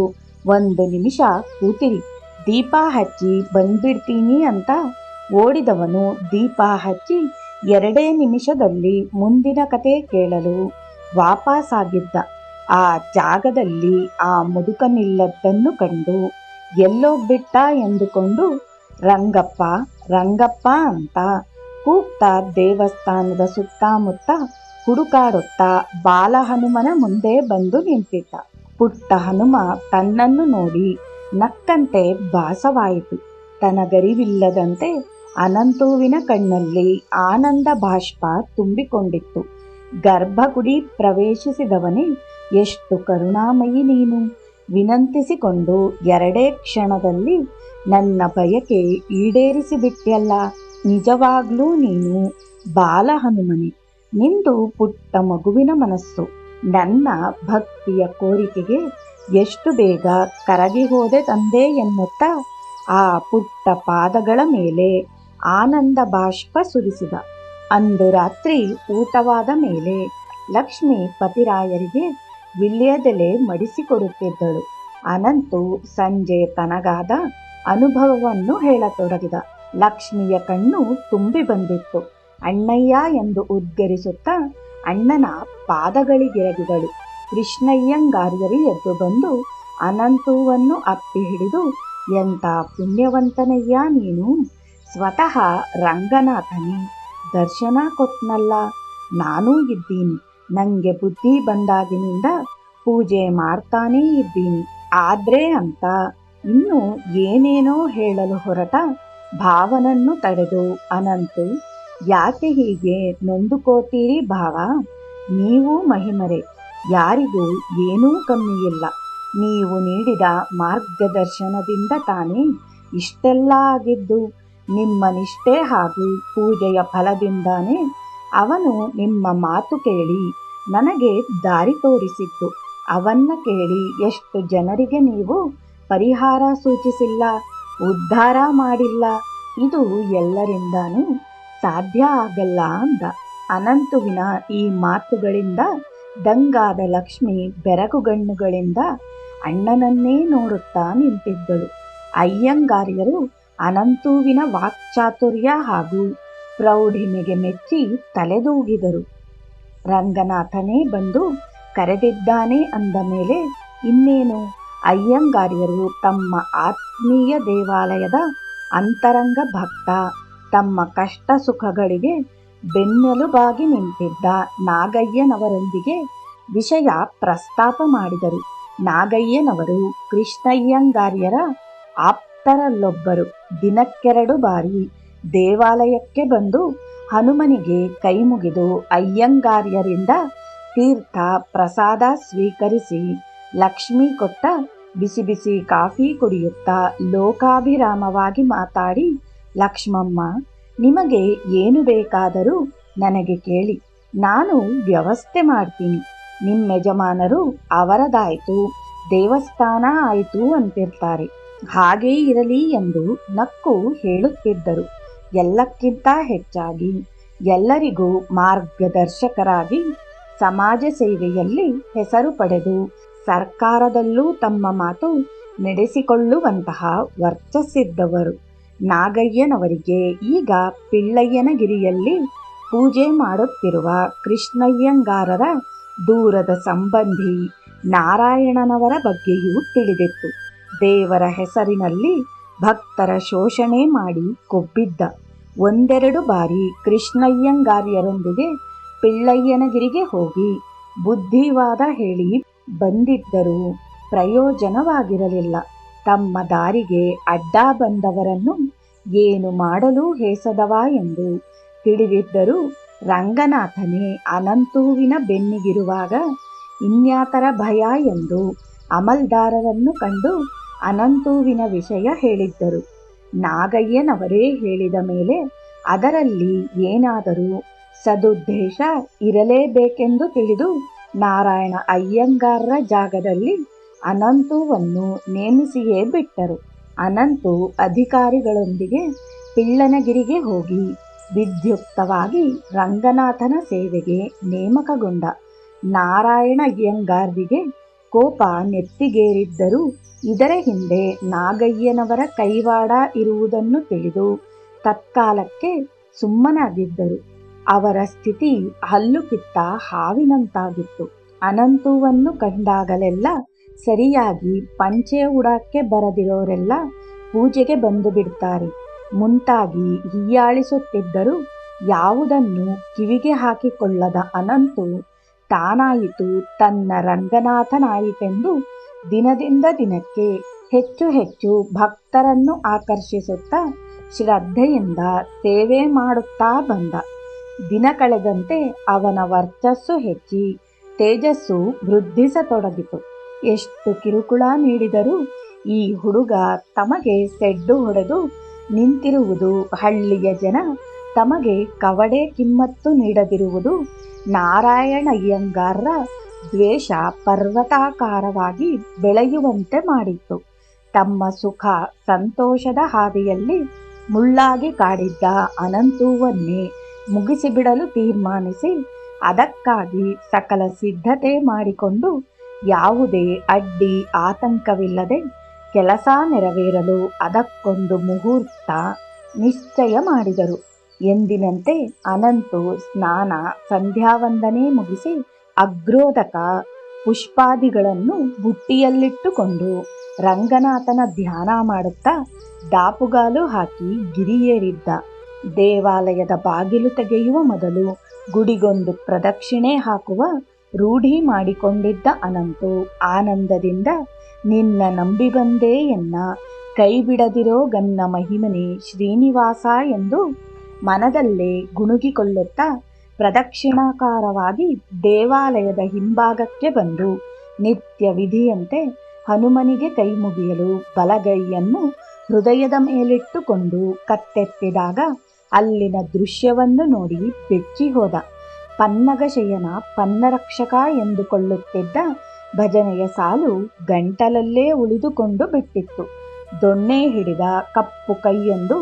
ಒಂದು ನಿಮಿಷ ಕೂತಿರಿ, ದೀಪ ಹಚ್ಚಿ ಬಂದ್ಬಿಡ್ತೀನಿ ಅಂತ ಓಡಿದವನು ದೀಪ ಹಚ್ಚಿ 2 ನಿಮಿಷದಲ್ಲಿ ಮುಂದಿನ ಕತೆ ಕೇಳಲು ವಾಪಸ್ಸಾಗಿದ್ದ. ಆ ಜಾಗದಲ್ಲಿ ಆ ಮುದುಕನಿಲ್ಲದ್ದನ್ನು ಕಂಡು ಎಲ್ಲೋಗ್ಬಿಟ್ಟ ಎಂದುಕೊಂಡು ರಂಗಪ್ಪ ರಂಗಪ್ಪ ಅಂತ ಕೂಗ್ತಾ ದೇವಸ್ಥಾನದ ಸುತ್ತಮುತ್ತ ಹುಡುಕಾಡುತ್ತಾ ಬಾಲಹನುಮನ ಮುಂದೆ ಬಂದು ನಿಂತಿದ್ದ. ಪುಟ್ಟ ಹನುಮ ತನ್ನನ್ನು ನೋಡಿ ನಕ್ಕಂತೆ ಭಾಸವಾಯಿತು. ತನಗರಿವಿಲ್ಲದಂತೆ ಅನಂತುವಿನ ಕಣ್ಣಲ್ಲಿ ಆನಂದ ಬಾಷ್ಪ ತುಂಬಿಕೊಂಡಿತ್ತು. ಗರ್ಭಗುಡಿ ಪ್ರವೇಶಿಸಿದವನೇ, ಎಷ್ಟು ಕರುಣಾಮಯಿ ನೀನು, ವಿನಂತಿಸಿಕೊಂಡು 2 ಕ್ಷಣದಲ್ಲಿ ನನ್ನ ಬಯಕೆ ಈಡೇರಿಸಿಬಿಟ್ಯಲ್ಲ. ನಿಜವಾಗ್ಲೂ ನೀನು ಬಾಲಹನುಮನೆ. ನಿಂದು ಪುಟ್ಟ ಮಗುವಿನ ಮನಸ್ಸು. ನನ್ನ ಭಕ್ತಿಯ ಕೋರಿಕೆಗೆ ಎಷ್ಟು ಬೇಗ ಕರಗಿ ಹೋದೆ ತಂದೆ ಎನ್ನುತ್ತಾ ಆ ಪುಟ್ಟ ಪಾದಗಳ ಮೇಲೆ ಆನಂದ ಬಾಷ್ಪ ಸುರಿಸಿದ. ಅಂದು ರಾತ್ರಿ ಊಟವಾದ ಮೇಲೆ ಲಕ್ಷ್ಮಿ ಪತಿರಾಯರಿಗೆ ವಿಳ್ಯದೆಲೆ ಮಡಿಸಿಕೊಡುತ್ತಿದ್ದಳು. ಅನಂತು ಸಂಜೆ ತನಗಾದ ಅನುಭವವನ್ನು ಹೇಳತೊಡಗಿದ. ಲಕ್ಷ್ಮಿಯ ಕಣ್ಣು ತುಂಬಿ ಬಂದಿತ್ತು. ಅಣ್ಣಯ್ಯ ಎಂದು ಉದ್ಗರಿಸುತ್ತಾ ಅಣ್ಣನ ಪಾದಗಳಿಗೆರಗಿದಳು. ಕೃಷ್ಣಯ್ಯಂಗಾರ್ಯರು ಎದ್ದು ಬಂದು ಅನಂತುವನ್ನು ಅಪ್ಪಿ ಹಿಡಿದು, ಎಂಥ ಪುಣ್ಯವಂತನಯ್ಯ ನೀನು, ಸ್ವತಃ ರಂಗನಾಥನೇ ದರ್ಶನ ಕೊಟ್ನಲ್ಲ. ನಾನೂ ಇದ್ದೀನಿ, ನನಗೆ ಬುದ್ಧಿ ಬಂದಾಗಿನಿಂದ ಪೂಜೆ ಮಾಡ್ತಾನೇ ಇದ್ದೀನಿ. ಆದ್ರೆ ಅಂತ ಇನ್ನು ಏನೇನೋ ಹೇಳಲು ಹೊರಟ ಭಾವನನ್ನು ತಡೆದು, ಅನಂತು ಯಾಕೆ ಹೀಗೆ ನೊಂದುಕೋತೀರಿ ಭಾವ? ನೀವು ಮಹಿಮರೆ, ಯಾರಿಗೂ ಏನೂ ಕಮ್ಮಿಯಿಲ್ಲ. ನೀವು ನೀಡಿದ ಮಾರ್ಗದರ್ಶನದಿಂದ ತಾನೇ ಇಷ್ಟೆಲ್ಲ ಆಗಿದ್ದು. ನಿಮ್ಮ ನಿಷ್ಠೆ ಹಾಗೂ ಪೂಜೆಯ ಫಲದಿಂದಾನೇ ಅವನು ನಿಮ್ಮ ಮಾತು ಕೇಳಿ ನನಗೆ ದಾರಿ ತೋರಿಸಿದ್ದು. ಅವನ್ನ ಕೇಳಿ ಎಷ್ಟು ಜನರಿಗೆ ನೀವು ಪರಿಹಾರ ಸೂಚಿಸಿಲ್ಲ, ಉದ್ಧಾರ ಮಾಡಿಲ್ಲ. ಇದು ಎಲ್ಲರಿಂದಾನೂ ಸಾಧ್ಯ ಆಗಲ್ಲ ಅಂದ. ಅನಂತುವಿನ ಈ ಮಾತುಗಳಿಂದ ದಂಗಾದ ಲಕ್ಷ್ಮಿ ಬೆರಗುಗಣ್ಣುಗಳಿಂದ ಅಣ್ಣನನ್ನೇ ನೋಡುತ್ತಾ ನಿಂತಿದ್ದಳು. ಅಯ್ಯಂಗಾರ್ಯರು ಅನಂತುವಿನ ವಾಕ್ಚಾತುರ್ಯ ಹಾಗೂ ಪ್ರೌಢಿಮೆಗೆ ಮೆಚ್ಚಿ ತಲೆದೂಗಿದರು. ರಂಗನಾಥನೇ ಬಂದು ಕರೆದಿದ್ದಾನೆ ಅಂದ ಮೇಲೆ ಇನ್ನೇನು? ಅಯ್ಯಂಗಾರ್ಯರು ತಮ್ಮ ಆತ್ಮೀಯ ದೇವಾಲಯದ ಅಂತರಂಗ ಭಕ್ತ. ತಮ್ಮ ಕಷ್ಟ ಸುಖಗಳಿಗೆ ಬೆನ್ನೆಲುಬಾಗಿ ನಿಂತಿದ್ದ ನಾಗಯ್ಯನವರೊಂದಿಗೆ ವಿಷಯ ಪ್ರಸ್ತಾಪ ಮಾಡಿದರು. ನಾಗಯ್ಯನವರು ಕೃಷ್ಣಯ್ಯಂಗಾರ್ಯರ ಆಪ್ತರಲ್ಲೊಬ್ಬರು. ದಿನಕ್ಕೆರಡು ಬಾರಿ ದೇವಾಲಯಕ್ಕೆ ಬಂದು ಹನುಮನಿಗೆ ಕೈ ಮುಗಿದು ಅಯ್ಯಂಗಾರ್ಯರಿಂದ ತೀರ್ಥ ಪ್ರಸಾದ ಸ್ವೀಕರಿಸಿ ಲಕ್ಷ್ಮಿ ಕೊಟ್ಟ ಬಿಸಿ ಬಿಸಿ ಕಾಫಿ ಕುಡಿಯುತ್ತಾ ಲೋಕಾಭಿರಾಮವಾಗಿ ಮಾತಾಡಿ, ಲಕ್ಷ್ಮಮ್ಮ, ನಿಮಗೆ ಏನು ಬೇಕಾದರೂ ನನಗೆ ಕೇಳಿ, ನಾನು ವ್ಯವಸ್ಥೆ ಮಾಡ್ತೀನಿ. ನಿಮ್ಮ ಯಜಮಾನರು ಅವರದಾಯ್ತು, ದೇವಸ್ಥಾನ ಆಯಿತು ಅಂತಿರ್ತಾರೆ, ಹಾಗೇ ಇರಲಿ ಎಂದು ನಕ್ಕು ಹೇಳುತ್ತಿದ್ದರು. ಎಲ್ಲಕ್ಕಿಂತ ಹೆಚ್ಚಾಗಿ ಎಲ್ಲರಿಗೂ ಮಾರ್ಗದರ್ಶಕರಾಗಿ ಸಮಾಜ ಸೇವೆಯಲ್ಲಿ ಹೆಸರು ಪಡೆದು ಸರ್ಕಾರದಲ್ಲೂ ತಮ್ಮ ಮಾತು ನಡೆಸಿಕೊಳ್ಳುವಂತಹ ವರ್ಚಸ್ಸಿದ್ದವರು. ನಾಗಯ್ಯನವರಿಗೆ ಈಗ ಪಿಳ್ಳಯ್ಯನಗಿರಿಯಲ್ಲಿ ಪೂಜೆ ಮಾಡುತ್ತಿರುವ ಕೃಷ್ಣಯ್ಯಂಗಾರರ ದೂರದ ಸಂಬಂಧಿ ನಾರಾಯಣನವರ ಬಗ್ಗೆಯೂ ತಿಳಿದಿತ್ತು. ದೇವರ ಹೆಸರಿನಲ್ಲಿ ಭಕ್ತರ ಶೋಷಣೆ ಮಾಡಿ ಕೊಬ್ಬಿದ್ದ. ಒಂದೆರಡು ಬಾರಿ ಕೃಷ್ಣಯ್ಯಂಗಾರ್ಯರೊಂದಿಗೆ ಪಿಳ್ಳಯ್ಯನಗಿರಿಗೆ ಹೋಗಿ ಬುದ್ಧಿವಾದ ಹೇಳಿ ಬಂದಿದ್ದರೂ ಪ್ರಯೋಜನವಾಗಿರಲಿಲ್ಲ. ತಮ್ಮ ದಾರಿಗೆ ಅಡ್ಡ ಬಂದವರನ್ನು ಏನು ಮಾಡಲು ಹೇಸದವ ಎಂದು ತಿಳಿದಿದ್ದರೂ ರಂಗನಾಥನೇ ಅನಂತುವಿನ ಬೆನ್ನಿಗಿರುವಾಗ ಇನ್ಯಾತರ ಭಯ ಎಂದು ಅಮಲ್ದಾರರನ್ನು ಕಂಡು ಅನಂತುವಿನ ವಿಷಯ ಹೇಳಿದ್ದರು. ನಾಗಯ್ಯನವರೇ ಹೇಳಿದ ಮೇಲೆ ಅದರಲ್ಲಿ ಏನಾದರೂ ಸದುದ್ದೇಶ ಇರಲೇಬೇಕೆಂದು ತಿಳಿದು ನಾರಾಯಣ ಅಯ್ಯಂಗಾರರ ಜಾಗದಲ್ಲಿ ಅನಂತುವನ್ನು ನೇಮಿಸಿಯೇ ಬಿಟ್ಟರು. ಅನಂತು ಅಧಿಕಾರಿಗಳೊಂದಿಗೆ ಪಿಳ್ಳನಗಿರಿಗೆ ಹೋಗಿ ವಿದ್ಯುಕ್ತವಾಗಿ ರಂಗನಾಥನ ಸೇವೆಗೆ ನೇಮಕಗೊಂಡ. ನಾರಾಯಣ ಅಯ್ಯಂಗಾರ್ರಿಗೆ ಕೋಪ ನೆತ್ತಿಗೇರಿದ್ದರೂ ಇದರ ಹಿಂದೆ ನಾಗಯ್ಯನವರ ಕೈವಾಡ ಇರುವುದನ್ನು ತಿಳಿದು ತತ್ಕಾಲಕ್ಕೆ ಸುಮ್ಮನಾಗಿದ್ದರು. ಅವರ ಸ್ಥಿತಿ ಹಲ್ಲು ಕಿತ್ತ ಹಾವಿನಂತಾಗಿತ್ತು. ಅನಂತುವನ್ನು ಕಂಡಾಗಲೆಲ್ಲ ಸರಿಯಾಗಿ ಪಂಚೆ ಉಡಕ್ಕೆ ಬರದಿರೋರೆಲ್ಲ ಪೂಜೆಗೆ ಬಂದು ಬಿಡ್ತಾರೆ ಮುಂತಾಗಿ ಹೀಯಾಳಿಸುತ್ತಿದ್ದರೂ ಯಾವುದನ್ನು ಕಿವಿಗೆ ಹಾಕಿಕೊಳ್ಳದ ಅನಂತು ತಾನಾಯಿತು ತನ್ನ ರಂಗನಾಥನಾಯಿತೆಂದು ದಿನದಿಂದ ದಿನಕ್ಕೆ ಹೆಚ್ಚು ಹೆಚ್ಚು ಭಕ್ತರನ್ನು ಆಕರ್ಷಿಸುತ್ತಾ ಶ್ರದ್ಧೆಯಿಂದ ಸೇವೆ ಮಾಡುತ್ತಾ ಬಂದ. ದಿನ ಕಳೆದಂತೆ ಅವನ ವರ್ಚಸ್ಸು ಹೆಚ್ಚಿ ತೇಜಸ್ಸು ವೃದ್ಧಿಸತೊಡಗಿತು. ಎಷ್ಟು ಕಿರುಕುಳ ನೀಡಿದರೂ ಈ ಹುಡುಗ ತಮಗೆ ಸೆಡ್ಡು ಹೊಡೆದು ನಿಂತಿರುವುದು, ಹಳ್ಳಿಯ ಜನ ತಮಗೆ ಕವಡೆ ಕಿಮ್ಮತ್ತು ನೀಡದಿರುವುದು ನಾರಾಯಣಯ್ಯಂಗಾರರ ದ್ವೇಷ ಪರ್ವತಾಕಾರವಾಗಿ ಬೆಳೆಯುವಂತೆ ಮಾಡಿತ್ತು. ತಮ್ಮ ಸುಖ ಸಂತೋಷದ ಹಾದಿಯಲ್ಲಿ ಮುಳ್ಳಾಗಿ ಕಾಡಿದ್ದ ಅನಂತುವನ್ನೇ ಮುಗಿಸಿಬಿಡಲು ತೀರ್ಮಾನಿಸಿ ಅದಕ್ಕಾಗಿ ಸಕಲ ಸಿದ್ಧತೆ ಮಾಡಿಕೊಂಡು ಯಾವುದೇ ಅಡ್ಡಿ ಆತಂಕವಿಲ್ಲದೆ ಕೆಲಸ ನೆರವೇರಲು ಅದಕ್ಕೊಂದು ಮುಹೂರ್ತ ನಿಶ್ಚಯ ಮಾಡಿದರು. ಎಂದಿನಂತೆ ಅನಂತು ಸ್ನಾನ ಸಂಧ್ಯಾವಂದನೆ ಮುಗಿಸಿ ಅಗ್ರೋದಕ ಪುಷ್ಪಾದಿಗಳನ್ನು ಬುಟ್ಟಿಯಲ್ಲಿಟ್ಟುಕೊಂಡು ರಂಗನಾಥನ ಧ್ಯಾನ ಮಾಡುತ್ತಾ ದಾಪುಗಾಲು ಹಾಕಿ ಗಿರಿಯೇರಿದ್ದ. ದೇವಾಲಯದ ಬಾಗಿಲು ತೆಗೆಯುವ ಮೊದಲು ಗುಡಿಗೊಂದು ಪ್ರದಕ್ಷಿಣೆ ಹಾಕುವ ರೂಢಿ ಮಾಡಿಕೊಂಡಿದ್ದ ಅನಂತು ಆನಂದದಿಂದ ನಿನ್ನ ನಂಬಿ ಬಂದೆ ಎನ್ನ ಕೈ ಬಿಡದಿರೋ ಗನ್ನ ಮಹಿಮನೆ ಶ್ರೀನಿವಾಸ ಎಂದು ಮನದಲ್ಲೇ ಗುಣುಗಿಕೊಳ್ಳುತ್ತಾ ಪ್ರದಕ್ಷಿಣಾಕಾರವಾಗಿ ದೇವಾಲಯದ ಹಿಂಭಾಗಕ್ಕೆ ಬಂದು ನಿತ್ಯ ವಿಧಿಯಂತೆ ಹನುಮನಿಗೆ ಕೈ ಮುಗಿಯಲು ಬಲಗೈಯನ್ನು ಹೃದಯದ ಮೇಲಿಟ್ಟುಕೊಂಡು ಕತ್ತೆತ್ತಿದಾಗ ಅಲ್ಲಿನ ದೃಶ್ಯವನ್ನು ನೋಡಿ ಬೆಚ್ಚಿ ಹೋದ. ಪನ್ನಗಶಯನ ಪನ್ನರಕ್ಷಕ ಎಂದುಕೊಳ್ಳುತ್ತಿದ್ದ ಭಜನೆಯ ಸಾಲು ಗಂಟಲಲ್ಲೇ ಉಳಿದುಕೊಂಡು ಬಿಟ್ಟಿತ್ತು. ದೊಣ್ಣೆ ಹಿಡಿದ ಕಪ್ಪು ಕೈಯೊಂದು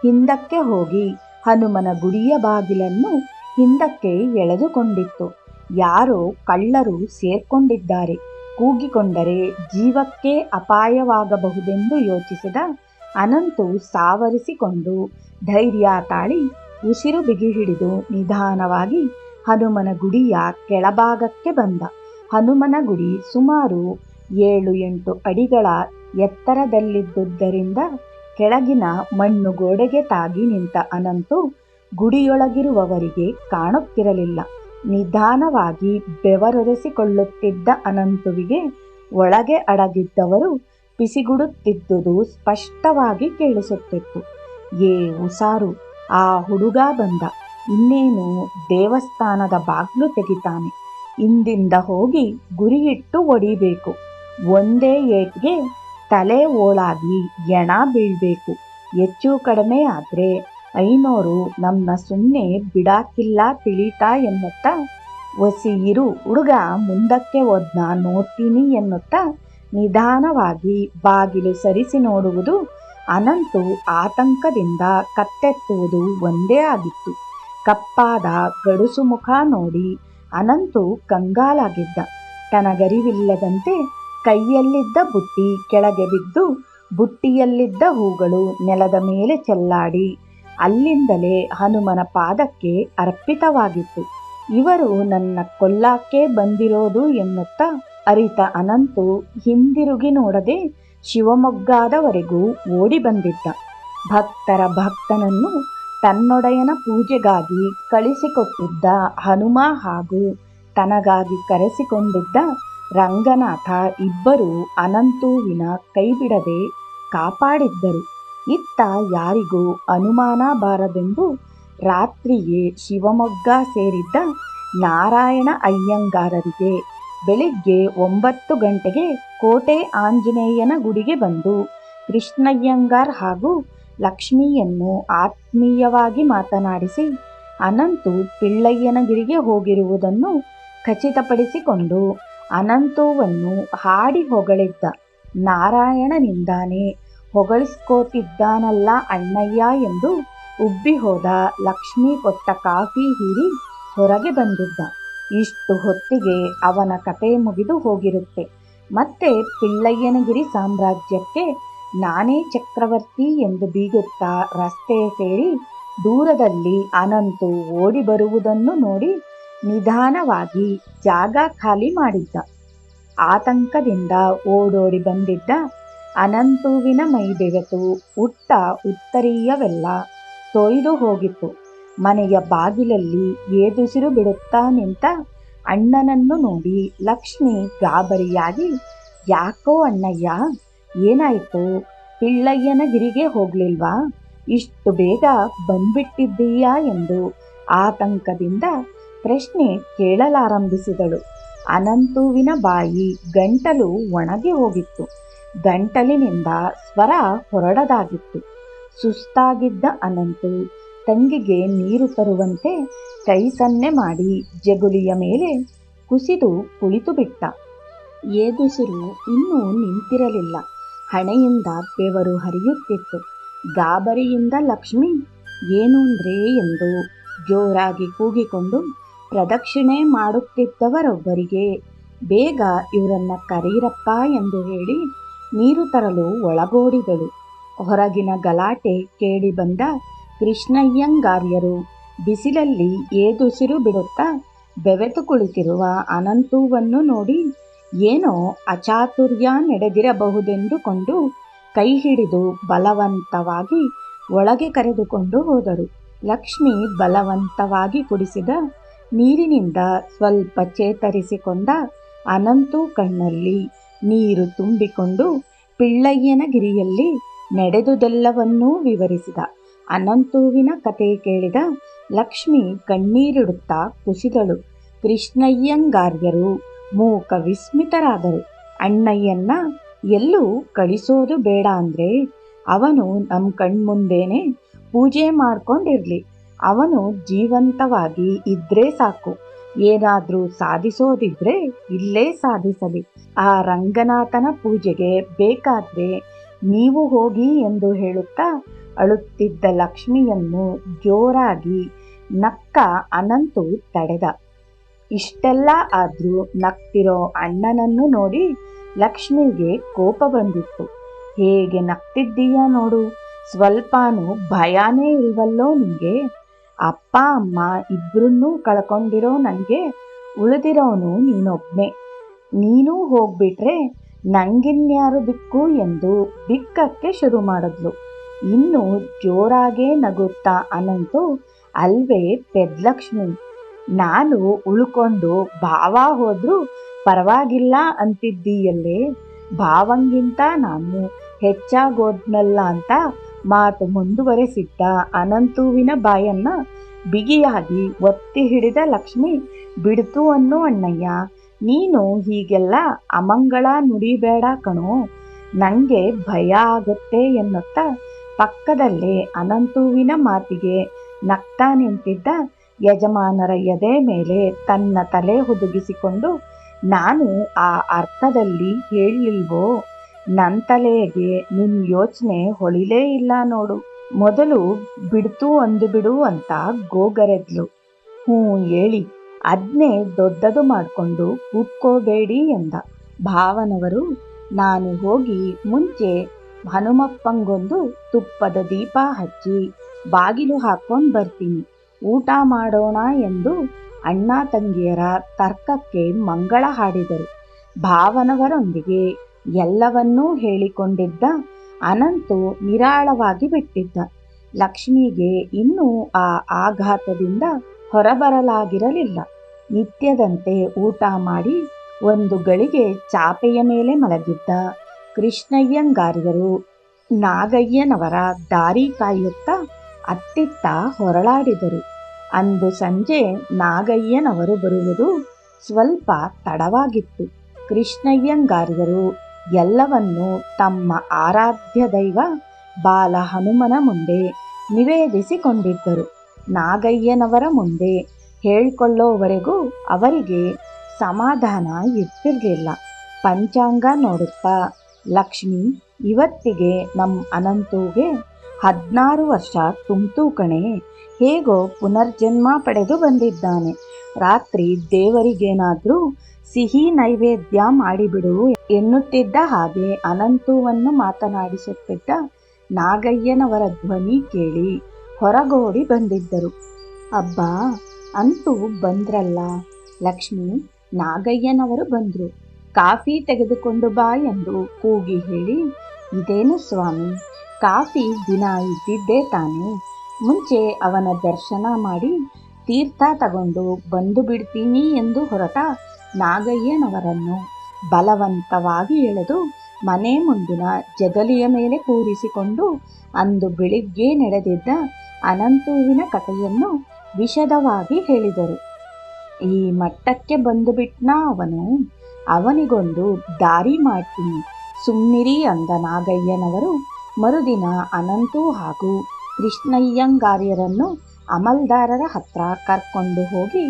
ಹಿಂದಕ್ಕೆ ಹೋಗಿ ಹನುಮನ ಗುಡಿಯ ಬಾಗಿಲನ್ನು ಹಿಂದಕ್ಕೆ ಎಳೆದುಕೊಂಡಿತ್ತು. ಯಾರೋ ಕಳ್ಳರು ಸೇರ್ಕೊಂಡಿದ್ದಾರೆ, ಕೂಗಿಕೊಂಡರೆ ಜೀವಕ್ಕೆ ಅಪಾಯವಾಗಬಹುದೆಂದು ಯೋಚಿಸಿದ ಅನಂತು ಸಾವರಿಸಿಕೊಂಡು ಧೈರ್ಯ ತಾಳಿ ಉಸಿರು ಬಿಗಿ ಹಿಡಿದು ನಿಧಾನವಾಗಿ ಹನುಮನ ಗುಡಿಯ ಕೆಳಭಾಗಕ್ಕೆ ಬಂದ. ಹನುಮನ ಗುಡಿ ಸುಮಾರು 7-8 ಅಡಿಗಳ ಎತ್ತರದಲ್ಲಿದ್ದುದರಿಂದ ಕೆಳಗಿನ ಮಣ್ಣು ಗೋಡೆಗೆ ತಾಗಿ ನಿಂತ ಅನಂತು ಗುಡಿಯೊಳಗಿರುವವರಿಗೆ ಕಾಣುತ್ತಿರಲಿಲ್ಲ. ನಿಧಾನವಾಗಿ ಬೆವರೊರೆಸಿಕೊಳ್ಳುತ್ತಿದ್ದ ಅನಂತುವಿಗೆ ಒಳಗೆ ಅಡಗಿದ್ದವರು ಪಿಸಿಗುಡುತ್ತಿದ್ದುದು ಸ್ಪಷ್ಟವಾಗಿ ಕೇಳಿಸುತ್ತಿತ್ತು. ಏ ಉಸಾರು, ಆ ಹುಡುಗ ಬಂದ, ಇನ್ನೇನು ದೇವಸ್ಥಾನದ ಬಾಗ್ಲು ತೆಗಿತಾನೆ, ಇಂದಿಂದ ಹೋಗಿ ಗುರಿಯಿಟ್ಟು ಒಡಿಬೇಕು, ಒಂದೇ ಏಟ್ಗೆ ತಲೆ ಓಳಾಗಿ ಎಣ ಬೀಳ್ಬೇಕು, ಹೆಚ್ಚು ಕಡಿಮೆ ಆದ್ರೆ 500 ನಮ್ನ ಸುಮ್ಮನೆ ಬಿಡಾಕಿಲ್ಲ ತಿಳಿತಾ ಎನ್ನುತ್ತಾ ಒಸಿ ಇರು ಹುಡುಗ ಮುಂದಕ್ಕೆ ಒದ್ನ ನೋಡ್ತೀನಿ ಎನ್ನುತ್ತಾ ನಿಧಾನವಾಗಿ ಬಾಗಿಲು ಸರಿಸಿ ನೋಡುವುದು ಅನಂತು ಆತಂಕದಿಂದ ಕತ್ತೆತ್ತುವುದು ಒಂದೇ ಆಗಿತ್ತು. ಕಪ್ಪಾದ ಗಡುಸು ಮುಖ ನೋಡಿ ಅನಂತು ಕಂಗಾಲಾಗಿದ್ದ. ತನಗರಿವಿಲ್ಲದಂತೆ ಕೈಯಲ್ಲಿದ್ದ ಬುಟ್ಟಿ ಕೆಳಗೆ ಬಿದ್ದು ಬುಟ್ಟಿಯಲ್ಲಿದ್ದ ಹೂಗಳು ನೆಲದ ಮೇಲೆ ಚೆಲ್ಲಾಡಿ ಅಲ್ಲಿಂದಲೇ ಹನುಮನ ಪಾದಕ್ಕೆ ಅರ್ಪಿತವಾಗಿತ್ತು. ಇವರು ನನ್ನ ಕೊಲ್ಲಾಕ್ಕೆ ಬಂದಿರೋದು ಎನ್ನುತ್ತಾ ಅರಿತ ಅನಂತು ಹಿಂದಿರುಗಿ ನೋಡದೆ ಶಿವಮೊಗ್ಗದವರೆಗೂ ಓಡಿ ಬಂದಿದ್ದ. ಭಕ್ತರ ಭಕ್ತನನ್ನು ತನ್ನೊಡೆಯನ ಪೂಜೆಗಾಗಿ ಕಳಿಸಿಕೊಟ್ಟಿದ್ದ ಹನುಮ ಹಾಗೂ ತನಗಾಗಿ ಕರೆಸಿಕೊಂಡಿದ್ದ ರಂಗನಾಥ ಇಬ್ಬರೂ ಅನಂತುವಿನ ಕೈಬಿಡದೆ ಕಾಪಾಡಿದ್ದರು. ಇತ್ತ ಯಾರಿಗೂ ಅನುಮಾನ ಬಾರದೆಂದು ರಾತ್ರಿಯೇ ಶಿವಮೊಗ್ಗ ಸೇರಿದ್ದ ನಾರಾಯಣ ಅಯ್ಯಂಗಾರರಿಗೆ ಬೆಳಿಗ್ಗೆ 9 ಗಂಟೆಗೆ ಕೋಟೆ ಆಂಜನೇಯನ ಗುಡಿಗೆ ಬಂದು ಕೃಷ್ಣಯ್ಯಂಗಾರ್ ಹಾಗೂ ಲಕ್ಷ್ಮಿಯನ್ನು ಆತ್ಮೀಯವಾಗಿ ಮಾತನಾಡಿಸಿ ಅನಂತು ಪಿಳ್ಳಯ್ಯನಗಿರಿಗೆ ಹೋಗಿರುವುದನ್ನು ಖಚಿತಪಡಿಸಿಕೊಂಡು ಅನಂತುವನ್ನು ಹಾಡಿ ಹೊಗಳಿದ್ದ. ನಾರಾಯಣನಿಂದಾನೇ ಹೊಗಳಿಸ್ಕೋತಿದ್ದಾನಲ್ಲ ಅಣ್ಣಯ್ಯ ಎಂದು ಉಬ್ಬಿ ಹೋದ ಲಕ್ಷ್ಮಿ ಕೊಟ್ಟ ಕಾಫಿ ಹೀರಿ ಹೊರಗೆ ಬಂದಿದ್ದ. ಇಷ್ಟು ಹೊತ್ತಿಗೆ ಅವನ ಕತೆ ಮುಗಿದು ಹೋಗಿರುತ್ತೆ. ಮತ್ತೆ ಪಿಳ್ಳಯ್ಯನಗಿರಿ ಸಾಮ್ರಾಜ್ಯಕ್ಕೆ ನಾನೇ ಚಕ್ರವರ್ತಿ ಎಂದು ಬೀಗುತ್ತಾ ರಸ್ತೆ ಸೇರಿ ದೂರದಲ್ಲಿ ಅನಂತು ಓಡಿ ಬರುವುದನ್ನು ನೋಡಿ ನಿಧಾನವಾಗಿ ಜಾಗ ಖಾಲಿ ಮಾಡಿದ್ದ. ಆತಂಕದಿಂದ ಓಡೋಡಿ ಬಂದಿದ್ದ ಅನಂತುವಿನ ಮೈ ಬೆವೆತು ಉಟ್ಟ ಉತ್ತರೀಯವೆಲ್ಲ ತೊಯ್ದು ಹೋಗಿತ್ತು. ಮನೆಯ ಬಾಗಿಲಲ್ಲಿ ಏದುಸಿರು ಬಿಡುತ್ತಾ ನಿಂತ ಅಣ್ಣನನ್ನು ನೋಡಿ ಲಕ್ಷ್ಮಿ ಗಾಬರಿಯಾಗಿ, ಯಾಕೋ ಅಣ್ಣಯ್ಯ, ಏನಾಯಿತು? ಪಿಳ್ಳಯ್ಯನಗಿರಿಗೆ ಹೋಗ್ಲಿಲ್ವಾ? ಇಷ್ಟು ಬೇಗ ಬಂದ್ಬಿಟ್ಟಿದ್ದೀಯಾ ಎಂದು ಆತಂಕದಿಂದ ಪ್ರಶ್ನೆ ಕೇಳಲಾರಂಭಿಸಿದಳು. ಅನಂತುವಿನ ಬಾಯಿ ಗಂಟಲು ಒಣಗಿ ಹೋಗಿತ್ತು. ಗಂಟಲಿನಿಂದ ಸ್ವರ ಹೊರಡದಾಗಿತ್ತು. ಸುಸ್ತಾಗಿದ್ದ ಅನಂತು ತಂಗಿಗೆ ನೀರು ತರುವಂತೆ ಕೈ ಸನ್ನೆ ಮಾಡಿ ಜಗುಲಿಯ ಮೇಲೆ ಕುಸಿದು ಕುಳಿತು ಬಿಟ್ಟ. ಏದುಸಿರು ಇನ್ನೂ ನಿಂತಿರಲಿಲ್ಲ. ಹಣೆಯಿಂದ ಬೆವರು ಹರಿಯುತ್ತಿತ್ತು. ಗಾಬರಿಯಿಂದ ಲಕ್ಷ್ಮಿ ಏನೂಂದ್ರೆ ಎಂದು ಜೋರಾಗಿ ಕೂಗಿಕೊಂಡು ಪ್ರದಕ್ಷಿಣೆ ಮಾಡುತ್ತಿದ್ದವರೊಬ್ಬರಿಗೆ ಬೇಗ ಇವರನ್ನ ಕರೀರಪ್ಪ ಎಂದು ಹೇಳಿ ನೀರು ತರಲು ಒಳಗೋಡಿದಳು. ಹೊರಗಿನ ಗಲಾಟೆ ಕೇಳಿ ಬಂದ ಕೃಷ್ಣಯ್ಯಂಗಾರ್ಯರು ಬಿಸಿಲಲ್ಲಿ ಏದುಸಿರು ಬಿಡುತ್ತಾ ಬೆವೆತು ಕುಳಿತಿರುವ ಅನಂತುವನ್ನು ನೋಡಿ ಏನೋ ಅಚಾತುರ್ಯ ನಡೆದಿರಬಹುದೆಂದುಕೊಂಡು ಕೈ ಹಿಡಿದು ಬಲವಂತವಾಗಿ ಒಳಗೆ ಕರೆದುಕೊಂಡು ಹೋದರು. ಲಕ್ಷ್ಮಿ ಬಲವಂತವಾಗಿ ಕುಡಿಸಿದ ನೀರಿನಿಂದ ಸ್ವಲ್ಪ ಚೇತರಿಸಿಕೊಂಡ ಅನಂತು ಕಣ್ಣಲ್ಲಿ ನೀರು ತುಂಬಿಕೊಂಡು ಪಿಳ್ಳಯ್ಯನಗಿರಿಯಲ್ಲಿ ನಡೆದುದೆಲ್ಲವನ್ನೂ ವಿವರಿಸಿದ. ಅನಂತುವಿನ ಕತೆ ಕೇಳಿದ ಲಕ್ಷ್ಮಿ ಕಣ್ಣೀರಿಡುತ್ತಾ ಕುಸಿದಳು. ಕೃಷ್ಣಯ್ಯಂಗಾರ್ಯರು ಮೂಕ ವಿಸ್ಮಿತರಾದರು. ಅಣ್ಣಯ್ಯನ್ನ ಎಲ್ಲೂ ಕಳಿಸೋದು ಬೇಡ ಅಂದ್ರೆ ಅವನು ನಮ್ಮ ಕಣ್ಮುಂದೇನೆ ಪೂಜೆ ಮಾಡ್ಕೊಂಡಿರ್ಲಿ. ಅವನು ಜೀವಂತವಾಗಿ ಇದ್ರೆ ಸಾಕು. ಏನಾದ್ರೂ ಸಾಧಿಸೋದಿದ್ರೆ ಇಲ್ಲೇ ಸಾಧಿಸಲಿ. ಆ ರಂಗನಾಥನ ಪೂಜೆಗೆ ಬೇಕಾದ್ರೆ ನೀವು ಹೋಗಿ ಎಂದು ಹೇಳುತ್ತಾ ಅಳುತ್ತಿದ್ದ ಲಕ್ಷ್ಮಿಯನ್ನು ಜೋರಾಗಿ ನಕ್ಕ ಅನಂತು ತಡೆದ. ಇಷ್ಟೆಲ್ಲ ಆದ್ರೂ ನಗ್ತಿರೋ ಅಣ್ಣನನ್ನು ನೋಡಿ ಲಕ್ಷ್ಮಿಗೆ ಕೋಪ ಬಂದಿತ್ತು. ಹೇಗೆ ನಗ್ತಿದ್ದೀಯ ನೋಡು, ಸ್ವಲ್ಪನೂ ಭಯನೇ ಇಲ್ವಲ್ಲೋ ನಿಂಗೆ? ಅಪ್ಪ ಅಮ್ಮ ಇಬ್ರನ್ನೂ ಕಳ್ಕೊಂಡಿರೋ ನನಗೆ ಉಳಿದಿರೋನು ನೀನೊಬ್ನೇ. ನೀನೂ ಹೋಗ್ಬಿಟ್ರೆ ನಂಗಿನ್ಯಾರು ದಿಕ್ಕು ಎಂದು ಬಿಕ್ಕಕ್ಕೆ ಶುರು ಮಾಡಿದ್ಲು. ಇನ್ನು ಜೋರಾಗೇ ನಗುತ್ತಾ ಅನಂತು, ಅಲ್ವೇ ಪೆದ್ಲಕ್ಷ್ಮಿ, ನಾನು ಉಳ್ಕೊಂಡು ಭಾವ ಹೋದ್ರೂ ಪರವಾಗಿಲ್ಲ ಅಂತಿದ್ದೀಯಲ್ಲೇ. ಭಾವಂಗಿಂತ ನಾನು ಹೆಚ್ಚಾಗೋದ್ನಲ್ಲ ಅಂತ ಮಾತು ಮುಂದುವರೆಸಿದ್ದ ಅನಂತುವಿನ ಬಾಯನ್ನ ಬಿಗಿಯಾಗಿ ಒತ್ತಿ ಹಿಡಿದ ಲಕ್ಷ್ಮಿ, ಬಿಡ್ತು ಅನ್ನು ಅಣ್ಣಯ್ಯ, ನೀನು ಹೀಗೆಲ್ಲ ಅಮಂಗಳ ನುಡಿಬೇಡ ಕಣೋ, ನಂಗೆ ಭಯ ಆಗುತ್ತೆ ಎನ್ನುತ್ತಾ ಪಕ್ಕದಲ್ಲೇ ಅನಂತುವಿನ ಮಾತಿಗೆ ನಗ್ತಾ ನಿಂತಿದ್ದ ಯಜಮಾನರ ಎದೆ ಮೇಲೆ ತನ್ನ ತಲೆ ಹುದುಗಿಸಿಕೊಂಡು, ನಾನು ಆ ಅರ್ಥದಲ್ಲಿ ಹೇಳಲಿಲ್ವೋ? ನನ್ನ ತಲೆಗೆ ನಿನ್ನ ಯೋಚನೆ ಹೊಳಿಲೇ ಇಲ್ಲ ನೋಡು. ಮೊದಲು ಬಿಡ್ತು ಅಂದು ಬಿಡು ಅಂತ ಗೋಗರೆದ್ಲು. ಹೇಳಿ ಅದ್ನೇ ದೊಡ್ಡದು ಮಾಡಿಕೊಂಡು ಕೂತ್ಕೋಬೇಡಿ ಎಂದ. ಭಾವನವರು, ನಾನು ಹೋಗಿ ಮುಂಚೆ ಹನುಮಪ್ಪಂಗೊಂದು ತುಪ್ಪದ ದೀಪ ಹಚ್ಚಿ ಬಾಗಿಲು ಹಾಕ್ಕೊಂಡು ಬರ್ತೀನಿ, ಊಟ ಮಾಡೋಣ ಎಂದು ಅಣ್ಣ ತಂಗಿಯರ ತರ್ಕಕ್ಕೆ ಮಂಗಳ ಹಾಡಿದರು. ಭಾವನವರೊಂದಿಗೆ ಎಲ್ಲವನ್ನೂ ಹೇಳಿಕೊಂಡಿದ್ದ ಅನಂತು ನಿರಾಳವಾಗಿ ಬಿಟ್ಟಿದ್ದ. ಲಕ್ಷ್ಮಿಗೆ ಇನ್ನೂ ಆ ಆಘಾತದಿಂದ ಹೊರಬರಲಾಗಿರಲಿಲ್ಲ. ನಿತ್ಯದಂತೆ ಊಟ ಮಾಡಿ ಒಂದು ಗಳಿಗೆ ಚಾಪೆಯ ಮೇಲೆ ಮಲಗಿದ್ದ ಕೃಷ್ಣಯ್ಯಂಗಾರ್ಯರು ನಾಗಯ್ಯನವರ ದಾರಿ ಕಾಯುತ್ತಾ ಅತ್ತಿತ್ತ ಹೊರಳಾಡಿದರು. ಅಂದು ಸಂಜೆ ನಾಗಯ್ಯನವರು ಬರುವುದು ಸ್ವಲ್ಪ ತಡವಾಗಿತ್ತು. ಕೃಷ್ಣಯ್ಯಂಗಾರ್ಯರು ಎಲ್ಲವನ್ನೂ ತಮ್ಮ ಆರಾಧ್ಯ ದೈವ ಬಾಲ ಹನುಮನ ಮುಂದೆ ನಿವೇದಿಸಿಕೊಂಡಿದ್ದರು. ನಾಗಯ್ಯನವರ ಮುಂದೆ ಹೇಳಿಕೊಳ್ಳೋವರೆಗೂ ಅವರಿಗೆ ಸಮಾಧಾನ ಇರ್ತಿರ್ಲಿಲ್ಲ. ಪಂಚಾಂಗ ನೋಡುತ್ತಾ, ಲಕ್ಷ್ಮಿ, ಇವತ್ತಿಗೆ ನಮ್ಮ ಅನಂತುಗೆ 16 ವರ್ಷ ತುಂಬ್ತು ಕಣೆ, ಹೇಗೋ ಪುನರ್ಜನ್ಮ ಪಡೆದು ಬಂದಿದ್ದಾನೆ. ರಾತ್ರಿ ದೇವರಿಗೇನಾದ್ರೂ ಸಿಹಿ ನೈವೇದ್ಯ ಮಾಡಿಬಿಡು ಎನ್ನುತ್ತಿದ್ದ ಹಾಗೆ ಅನಂತುವನ್ನು ಮಾತನಾಡಿಸುತ್ತಿದ್ದ ನಾಗಯ್ಯನವರ ಧ್ವನಿ ಕೇಳಿ ಹೊರಗೋಡಿ ಬಂದಿದ್ದರು. ಅಬ್ಬಾ, ಅಂತೂ ಬಂದ್ರಲ್ಲ ಲಕ್ಷ್ಮಿ. ನಾಗಯ್ಯನವರು ಬಂದ್ರು. ಕಾಫಿ ತೆಗೆದುಕೊಂಡು ಬಾ ಎಂದು ಕೂಗಿ ಹೇಳಿ, ಇದೇನು ಸ್ವಾಮಿ, ಕಾಫಿ ದಿನ ಇದ್ದಿದ್ದೇ ತಾನೇ, ಮುಂಚೆ ಅವನ ದರ್ಶನ ಮಾಡಿ ತೀರ್ಥ ತಗೊಂಡು ಬಂದು ಬಿಡ್ತೀನಿ ಎಂದು ಹೊರಟ ನಾಗಯ್ಯನವರನ್ನು ಬಲವಂತವಾಗಿ ಎಳೆದು ಮನೆ ಮುಂದಿನ ಜಗಲಿಯ ಮೇಲೆ ಕೂರಿಸಿಕೊಂಡು ಅಂದು ಬೆಳಿಗ್ಗೆ ನಡೆದಿದ್ದ ಅನಂತುವಿನ ಕಥೆಯನ್ನು ವಿಶದವಾಗಿ ಹೇಳಿದರು. ಈ ಮಟ್ಟಕ್ಕೆ ಬಂದು ಬಿಟ್ನಾ ಅವನು, ಅವನಿಗೊಂದು ದಾರಿ ಮಾಡ್ತೀನಿ, ಸುಮ್ನಿರಿ ಅಂದ ನಾಗಯ್ಯನವರು ಮರುದಿನ ಅನಂತು ಹಾಗೂ ಕೃಷ್ಣಯ್ಯಂಗಾರ್ಯರನ್ನು ಅಮಲ್ದಾರರ ಹತ್ರ ಕರ್ಕೊಂಡು ಹೋಗಿ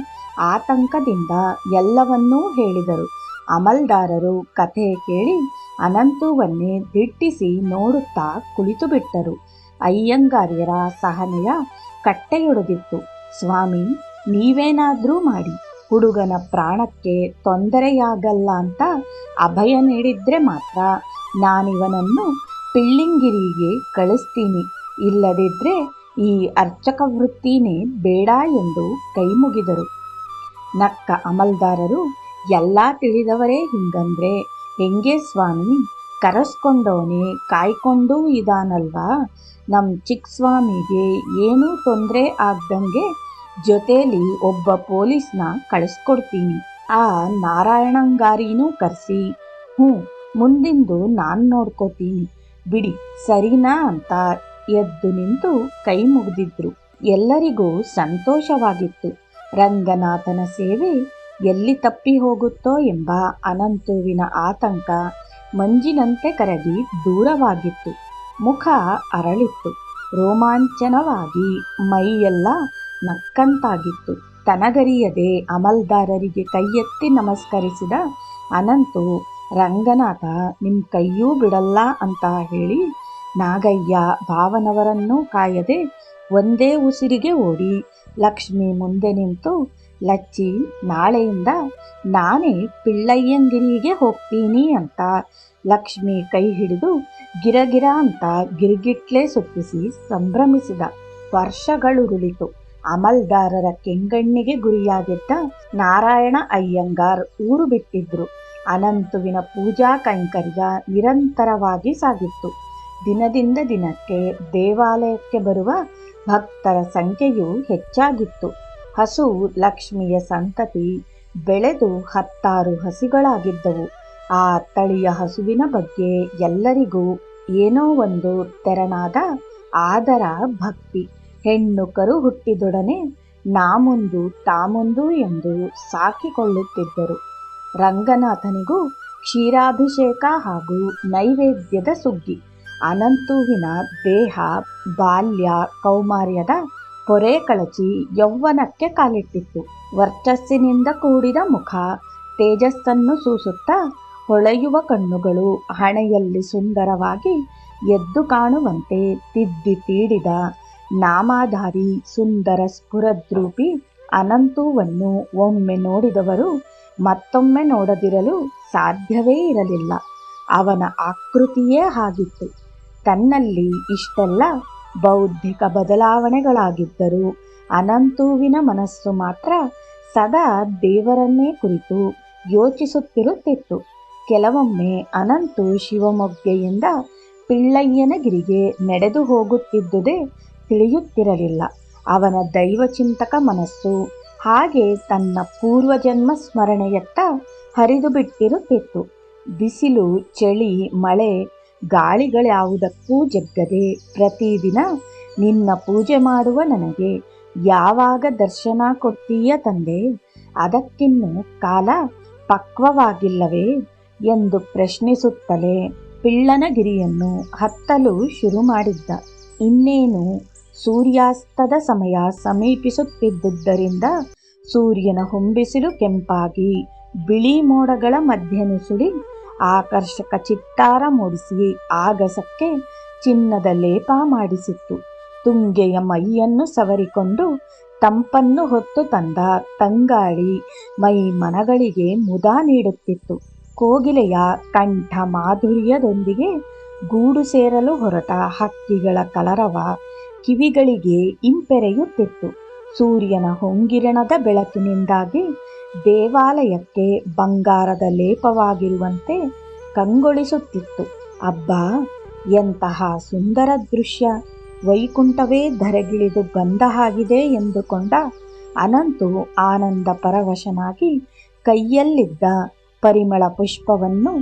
ಆತಂಕದಿಂದ ಎಲ್ಲವನ್ನೂ ಹೇಳಿದರು. ಅಮಲ್ದಾರರು ಕಥೆ ಕೇಳಿ ಅನಂತುವನ್ನೇ ದಿಟ್ಟಿಸಿ ನೋಡುತ್ತಾ ಕುಳಿತು ಬಿಟ್ಟರು. ಅಯ್ಯಂಗಾರ್ಯರ ಸಹನೆಯ ಕಟ್ಟೆಯೊಡೆದಿತ್ತು. ಸ್ವಾಮಿ, ನೀವೇನಾದ್ರೂ ಮಾಡಿ ಹುಡುಗನ ಪ್ರಾಣಕ್ಕೆ ತೊಂದರೆಯಾಗಲ್ಲ ಅಂತ ಅಭಯ ನೀಡಿದ್ರೆ ಮಾತ್ರ ನಾನಿವನನ್ನು ಪಿಳ್ಳಿಂಗಿರಿಗೆ ಕಳಿಸ್ತೀನಿ, ಇಲ್ಲದಿದ್ರೆ ಈ ಅರ್ಚಕ ವೃತ್ತಿನೇ ಬೇಡ ಎಂದು ಕೈ ಮುಗಿದರು. ನಕ್ಕ ಅಮಲ್ದಾರರು, ಎಲ್ಲ ತಿಳಿದವರೇ ಹಿಂಗಂದ್ರೆ ಹೆಂಗೆ ಸ್ವಾಮಿ, ಕರೆಸ್ಕೊಂಡವನೇ ಕಾಯ್ಕೊಂಡೂ ಇದಾನಲ್ವಾ, ನಮ್ಮ ಚಿಕ್ಕ ಸ್ವಾಮಿಗೆ ಏನೂ ತೊಂದರೆ ಆಗ್ದಂಗೆ ಜೊತೇಲಿ ಒಬ್ಬ ಪೊಲೀಸ್ನ ಕಳಿಸ್ಕೊಡ್ತೀನಿ, ಆ ನಾರಾಯಣಂಗಾರಿನೂ ಕರೆಸಿ, ಮುಂದಿಂದು ನಾನು ನೋಡ್ಕೋತೀನಿ ಬಿಡಿ, ಸರಿನಾ ಅಂತ ಎದ್ದು ನಿಂತು ಕೈ ಮುಗಿದಿದ್ರು. ಎಲ್ಲರಿಗೂ ಸಂತೋಷವಾಗಿತ್ತು. ರಂಗನಾಥನ ಸೇವೆ ಎಲ್ಲಿ ತಪ್ಪಿ ಹೋಗುತ್ತೋ ಎಂಬ ಅನಂತುವಿನ ಆತಂಕ ಮಂಜಿನಂತೆ ಕರಗಿ ದೂರವಾಗಿತ್ತು. ಮುಖ ಅರಳಿತ್ತು. ರೋಮಾಂಚನವಾಗಿ ಮೈಯೆಲ್ಲ ನಕ್ಕಂತಾಗಿತ್ತು. ತನಗರಿಯದೆ ಅಮಲ್ದಾರರಿಗೆ ಕೈಯೆತ್ತಿ ನಮಸ್ಕರಿಸಿದ ಅನಂತು, ರಂಗನಾಥ ನಿಮ್ಮ ಕೈಯೂ ಬಿಡಲ್ಲ ಅಂತ ಹೇಳಿ ನಾಗಯ್ಯ ಭಾವನವರನ್ನೂ ಕಾಯದೆ ಒಂದೇ ಉಸಿರಿಗೆ ಓಡಿ ಲಕ್ಷ್ಮಿ ಮುಂದೆ ನಿಂತು, ಲಚ್ಚಿ, ನಾಳೆಯಿಂದ ನಾನೇ ಪಿಳ್ಳಯ್ಯಂಗಿರಿಗೆ ಹೋಗ್ತೀನಿ ಅಂತ ಲಕ್ಷ್ಮಿ ಕೈ ಹಿಡಿದು ಗಿರಗಿರ ಅಂತ ಗಿರ್ಗಿಟ್ಲೆ ಸುತ್ತಿಸಿ ಸಂಭ್ರಮಿಸಿದ. ವರ್ಷಗಳುರುಳಿತು. ಅಮಲ್ದಾರರ ಕೆಂಗಣ್ಣಿಗೆ ಗುರಿಯಾಗಿದ್ದ ನಾರಾಯಣ ಅಯ್ಯಂಗಾರ್ ಊರು ಬಿಟ್ಟಿದ್ರು. ಅನಂತುವಿನ ಪೂಜಾ ಕೈಂಕರ್ಯ ನಿರಂತರವಾಗಿ ಸಾಗಿತ್ತು. ದಿನದಿಂದ ದಿನಕ್ಕೆ ದೇವಾಲಯಕ್ಕೆ ಬರುವ ಭಕ್ತರ ಸಂಖ್ಯೆಯು ಹೆಚ್ಚಾಗಿತ್ತು. ಹಸು ಲಕ್ಷ್ಮಿಯ ಸಂತತಿ ಬೆಳೆದು 10 ಹಸುಗಳಾಗಿದ್ದವು. ಆ ತಳಿಯ ಹಸುವಿನ ಬಗ್ಗೆ ಎಲ್ಲರಿಗೂ ಏನೋ ಒಂದು ತೆರನಾದ ಆದರ ಭಕ್ತಿ. ಹೆಣ್ಣು ಕರು ಹುಟ್ಟಿದೊಡನೆ ನಾಮುಂದು ತಾಮುಂದು ಎಂದು ಸಾಕಿಕೊಳ್ಳುತ್ತಿದ್ದರು. ರಂಗನಾಥನಿಗೂ ಕ್ಷೀರಾಭಿಷೇಕ ಹಾಗೂ ನೈವೇದ್ಯದ ಸುಗ್ಗಿ. ಅನಂತುವಿನ ದೇಹ ಬಾಲ್ಯ ಕೌಮಾರ್ಯದ ಪೊರೆ ಕಳಚಿ ಯೌವನಕ್ಕೆ ಕಾಲಿಟ್ಟಿತ್ತು. ವರ್ಚಸ್ಸಿನಿಂದ ಕೂಡಿದ ಮುಖ, ತೇಜಸ್ಸನ್ನು ಸೂಸುತ್ತಾ ಹೊಳೆಯುವ ಕಣ್ಣುಗಳು, ಹಣೆಯಲ್ಲಿ ಸುಂದರವಾಗಿ ಎದ್ದು ಕಾಣುವಂತೆ ತಿದ್ದಿ ತೀಡಿದ ನಾಮಾಧಾರಿ ಸುಂದರ ಸ್ಫುರದ್ರೂಪಿ ಅನಂತುವನ್ನು ಒಮ್ಮೆ ನೋಡಿದವರು ಮತ್ತೊಮ್ಮೆ ನೋಡದಿರಲು ಸಾಧ್ಯವೇ ಇರಲಿಲ್ಲ. ಅವನ ಆಕೃತಿಯೇ ಹಾಗಿತ್ತು. ತನ್ನಲ್ಲಿ ಇಷ್ಟೆಲ್ಲ ಬೌದ್ಧಿಕ ಬದಲಾವಣೆಗಳಾಗಿದ್ದರೂ ಅನಂತುವಿನ ಮನಸ್ಸು ಮಾತ್ರ ಸದಾ ದೇವರನ್ನೇ ಕುರಿತು ಯೋಚಿಸುತ್ತಿರುತ್ತಿತ್ತು. ಕೆಲವೊಮ್ಮೆ ಅನಂತು ಶಿವಮೊಗ್ಗೆಯಿಂದ ಪಿಳ್ಳಯ್ಯನಗಿರಿಗೆ ನಡೆದು ಹೋಗುತ್ತಿದ್ದುದೇ ತಿಳಿಯುತ್ತಿರಲಿಲ್ಲ. ಅವನ ದೈವಚಿಂತಕ ಮನಸ್ಸು ಹಾಗೆ ತನ್ನ ಪೂರ್ವಜನ್ಮ ಸ್ಮರಣೆಯತ್ತ ಹರಿದು ಬಿಟ್ಟಿರುತ್ತಿತ್ತು. ಬಿಸಿಲು, ಚಳಿ, ಮಳೆ, ಗಾಳಿಗಳ್ಯಾವುದಕ್ಕೂ ಜಗ್ಗದೆ ಪ್ರತಿದಿನ ನಿನ್ನ ಪೂಜೆ ಮಾಡುವ ನನಗೆ ಯಾವಾಗ ದರ್ಶನ ಕೊಡ್ತೀಯ ತಂದೆ, ಅದಕ್ಕಿನ್ನೂ ಕಾಲ ಪಕ್ವವಾಗಿಲ್ಲವೇ ಎಂದು ಪ್ರಶ್ನಿಸುತ್ತಲೇ ಪಿಳ್ಳನಗಿರಿಯನ್ನು ಹತ್ತಲು ಶುರು ಮಾಡಿದ್ದ. ಇನ್ನೇನು ಸೂರ್ಯಾಸ್ತದ ಸಮಯ ಸಮೀಪಿಸುತ್ತಿದ್ದುದರಿಂದ ಸೂರ್ಯನ ಹೊಂಬಿಸಿಲು ಕೆಂಪಾಗಿ ಬಿಳಿ ಮೋಡಗಳ ಮಧ್ಯೆ ನುಸುಳಿ ಆಕರ್ಷಕ ಚಿತ್ತಾರ ಮೂಡಿಸಿ ಆಗಸಕ್ಕೆ ಚಿನ್ನದ ಲೇಪ ಮಾಡಿಸಿತ್ತು. ತುಂಗೆಯ ಮೈಯನ್ನು ಸವರಿಕೊಂಡು ತಂಪನ್ನು ಹೊತ್ತು ತಂದ ತಂಗಾಳಿ ಮೈ ಮನಗಳಿಗೆ ಮುದ ನೀಡುತ್ತಿತ್ತು. ಕೋಗಿಲೆಯ ಕಂಠ ಮಾಧುರ್ಯದೊಂದಿಗೆ ಗೂಡು ಸೇರಲು ಹೊರಟ ಹಕ್ಕಿಗಳ ಕಲರವ ಕಿವಿಗಳಿಗೆ ಇಂಪೆರೆಯುತ್ತಿತ್ತು. ಸೂರ್ಯನ ಹೊಂಗಿರಣದ ಬೆಳಕಿನಿಂದಾಗಿ ದೇವಾಲಯಕ್ಕೆ ಬಂಗಾರದ ಲೇಪವಾಗಿರುವಂತೆ ಕಂಗೊಳಿಸುತ್ತಿತ್ತು. ಅಬ್ಬಾ, ಎಂತಹ ಸುಂದರ ದೃಶ್ಯ! ವೈಕುಂಠವೇ ಧರೆಗಿಳಿದು ಬಂದ ಹಾಗಿದೆ ಎಂದುಕೊಂಡ ಅನಂತು ಆನಂದ ಪರವಶನಾಗಿ ಕೈಯಲ್ಲಿದ್ದ ಪರಿಮಳ ಪುಷ್ಪವನ್ನು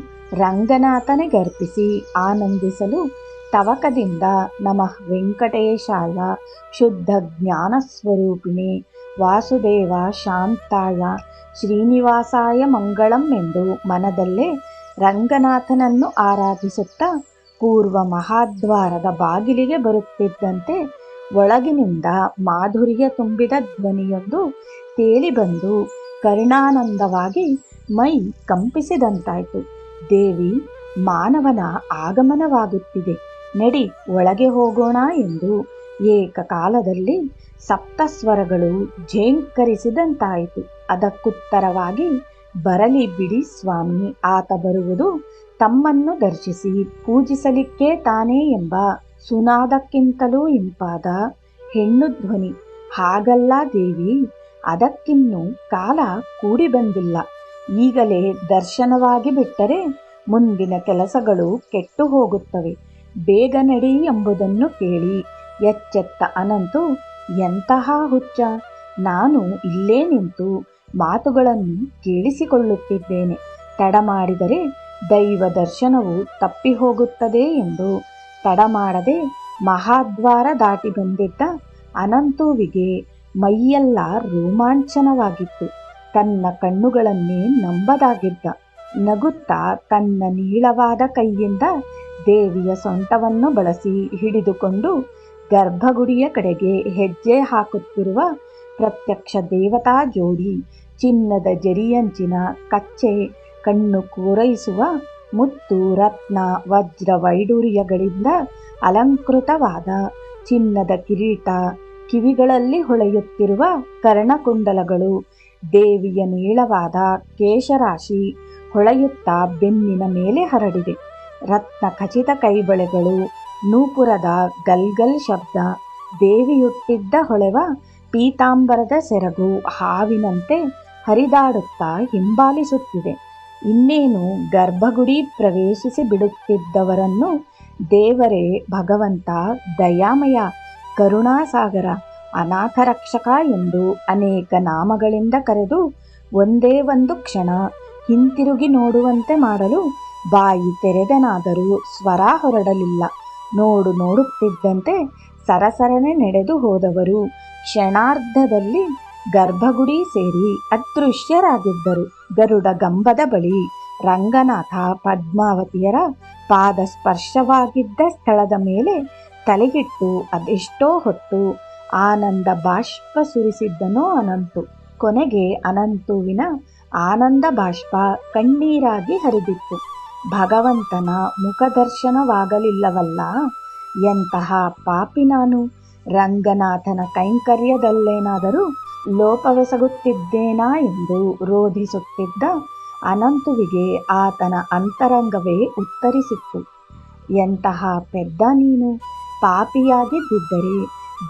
ರಂಗನಾಥನಿಗರ್ಪಿಸಿ ಆನಂದಿಸಲು ತವಕದಿಂದ ನಮಃ ವೆಂಕಟೇಶಾಯ ಶುದ್ಧ ಜ್ಞಾನಸ್ವರೂಪಿಣೆ ವಾಸುದೇವ ಶಾಂತಾಯ ಶ್ರೀನಿವಾಸಾಯ ಮಂಗಳಂ ಎಂದು ಮನದಲ್ಲೇ ರಂಗನಾಥನನ್ನು ಆರಾಧಿಸುತ್ತಾ ಪೂರ್ವ ಮಹಾದ್ವಾರದ ಬಾಗಿಲಿಗೆ ಬರುತ್ತಿದ್ದಂತೆ ಒಳಗಿನಿಂದ ಮಾಧುರ್ಯ ತುಂಬಿದ ಧ್ವನಿಯೊಂದು ತೇಲಿ ಬಂದು ಕರುಣಾನಂದವಾಗಿ ಮೈ ಕಂಪಿಸಿದಂತಾಯಿತು. ದೇವಿ, ಮಾನವನ ಆಗಮನವಾಗುತ್ತಿದೆ, ನಡಿ ಒಳಗೆ ಹೋಗೋಣ ಎಂದು ಏಕಕಾಲದಲ್ಲಿ ಸಪ್ತಸ್ವರಗಳು ಝೇಂಕರಿಸಿದಂತಾಯಿತು. ಅದಕ್ಕುತ್ತರವಾಗಿ, ಬರಲಿ ಬಿಡಿ ಸ್ವಾಮಿ, ಆತ ಬರುವುದು ತಮ್ಮನ್ನು ದರ್ಶಿಸಿ ಪೂಜಿಸಲಿಕ್ಕೆ ತಾನೇ ಎಂಬ ಸುನಾದಕ್ಕಿಂತಲೂ ಇಂಪಾದ ಹೆಣ್ಣು ಧ್ವನಿ. ಹಾಗಲ್ಲ ದೇವಿ, ಅದಕ್ಕಿನ್ನೂ ಕಾಲ ಕೂಡಿ ಬಂದಿಲ್ಲ. ಈಗಲೇ ದರ್ಶನವಾಗಿ ಬಿಟ್ಟರೆ ಮುಂದಿನ ಕೆಲಸಗಳು ಕೆಟ್ಟು ಹೋಗುತ್ತವೆ. ಬೇಗ ನಡಿ ಎಂಬುದನ್ನು ಕೇಳಿ ಎಚ್ಚೆತ್ತ ಅನಂತು, ಎಂತಹ ಹುಚ್ಚ, ನಾನು ಇಲ್ಲೇ ನಿಂತು ಮಾತುಗಳನ್ನು ಕೇಳಿಸಿಕೊಳ್ಳುತ್ತಿದ್ದೇನೆ. ತಡ ಮಾಡಿದರೆ ದೈವ ದರ್ಶನವು ತಪ್ಪಿ ಹೋಗುತ್ತದೆ ಎಂದು ತಡಮಾಡದೆ ಮಹಾದ್ವಾರ ದಾಟಿ ಬಂದಿದ್ದ ಅನಂತುವಿಗೆ ಮೈಯೆಲ್ಲ ರೋಮಾಂಚನವಾಗಿತ್ತು. ತನ್ನ ಕಣ್ಣುಗಳನ್ನೇ ನಂಬದಾಗಿದ್ದ. ನಗುತ್ತಾ ತನ್ನ ನೀಳವಾದ ಕೈಯಿಂದ ದೇವಿಯ ಸೊಂಟವನ್ನು ಬಳಸಿ ಹಿಡಿದುಕೊಂಡು ಗರ್ಭಗುಡಿಯ ಕಡೆಗೆ ಹೆಜ್ಜೆ ಹಾಕುತ್ತಿರುವ ಪ್ರತ್ಯಕ್ಷ ದೇವತಾ ಜೋಡಿ, ಚಿನ್ನದ ಜರಿಯಂಚಿನ ಕಚ್ಚೆ, ಕಣ್ಣು ಕೋರೈಸುವ ಮುತ್ತು ರತ್ನ ವಜ್ರ ವೈಡೂರ್ಯಗಳಿಂದ ಅಲಂಕೃತವಾದ ಚಿನ್ನದ ಕಿರೀಟ, ಕಿವಿಗಳಲ್ಲಿ ಹೊಳೆಯುತ್ತಿರುವ ಕರ್ಣಕುಂಡಲಗಳು, ದೇವಿಯ ನೀಳವಾದ ಕೇಶರಾಶಿ ಹೊಳೆಯುತ್ತಾ ಬೆನ್ನಿನ ಮೇಲೆ ಹರಡಿದೆ. ರತ್ನ ಖಚಿತ ಕೈಬಳೆಗಳು, ನೂಪುರದ ಗಲ್ಗಲ್ ಶಬ್ದ, ದೇವಿಯುಟ್ಟಿದ್ದ ಹೊಳೆವ ಪೀತಾಂಬರದ ಸೆರಗು ಹಾವಿನಂತೆ ಹರಿದಾಡುತ್ತಾ ಹಿಂಬಾಲಿಸುತ್ತಿದೆ. ಇನ್ನೇನು ಗರ್ಭಗುಡಿ ಪ್ರವೇಶಿಸಿ ಬಿಡುತ್ತಿದ್ದವರನ್ನು ದೇವರೇ, ಭಗವಂತ, ದಯಾಮಯ, ಕರುಣಾಸಾಗರ, ಅನಾಥರಕ್ಷಕ ಎಂದು ಅನೇಕ ನಾಮಗಳಿಂದ ಕರೆದು ಒಂದೇ ಒಂದು ಕ್ಷಣ ಹಿಂತಿರುಗಿ ನೋಡುವಂತೆ ಮಾಡಲು ಬಾಯಿ ತೆರೆದನಾದರೂ ಸ್ವರ ಹೊರಡಲಿಲ್ಲ. ನೋಡುತ್ತಿದ್ದಂತೆ ಸರಸರನೆ ನಡೆದು ಹೋದವರು ಕ್ಷಣಾರ್ಧದಲ್ಲಿ ಗರ್ಭಗುಡಿ ಸೇರಿ ಅದೃಶ್ಯರಾಗಿದ್ದರು. ಗರುಡ ಗಂಬದ ಬಳಿ ರಂಗನಾಥ ಪದ್ಮಾವತಿಯರ ಪಾದ ಸ್ಪರ್ಶವಾಗಿದ್ದ ಸ್ಥಳದ ಮೇಲೆ ತಲೆಗಿಟ್ಟು ಅದೆಷ್ಟೋ ಹೊತ್ತು ಆನಂದ ಬಾಷ್ಪ ಸುರಿಸಿದ್ದನೋ ಅನಂತು. ಕೊನೆಗೆ ಅನಂತುವಿನ ಆನಂದ ಬಾಷ್ಪ ಕಣ್ಣೀರಾಗಿ ಹರಿದಿತ್ತು. ಭಗವಂತನ ಮುಖದರ್ಶನವಾಗಲಿಲ್ಲವಲ್ಲ, ಎಂತಹ ಪಾಪಿ ನಾನು! ರಂಗನಾಥನ ಕೈಂಕರ್ಯದಲ್ಲೇನಾದರೂ ಲೋಪವೆಸಗುತ್ತಿದ್ದೇನಾ ಎಂದು ರೋಧಿಸುತ್ತಿದ್ದ ಅನಂತುವಿಗೆ ಆತನ ಅಂತರಂಗವೇ ಉತ್ತರಿಸಿತ್ತು. ಎಂತಹ ಪೆದ್ದ ನೀನು! ಪಾಪಿಯಾಗಿದ್ದರೆ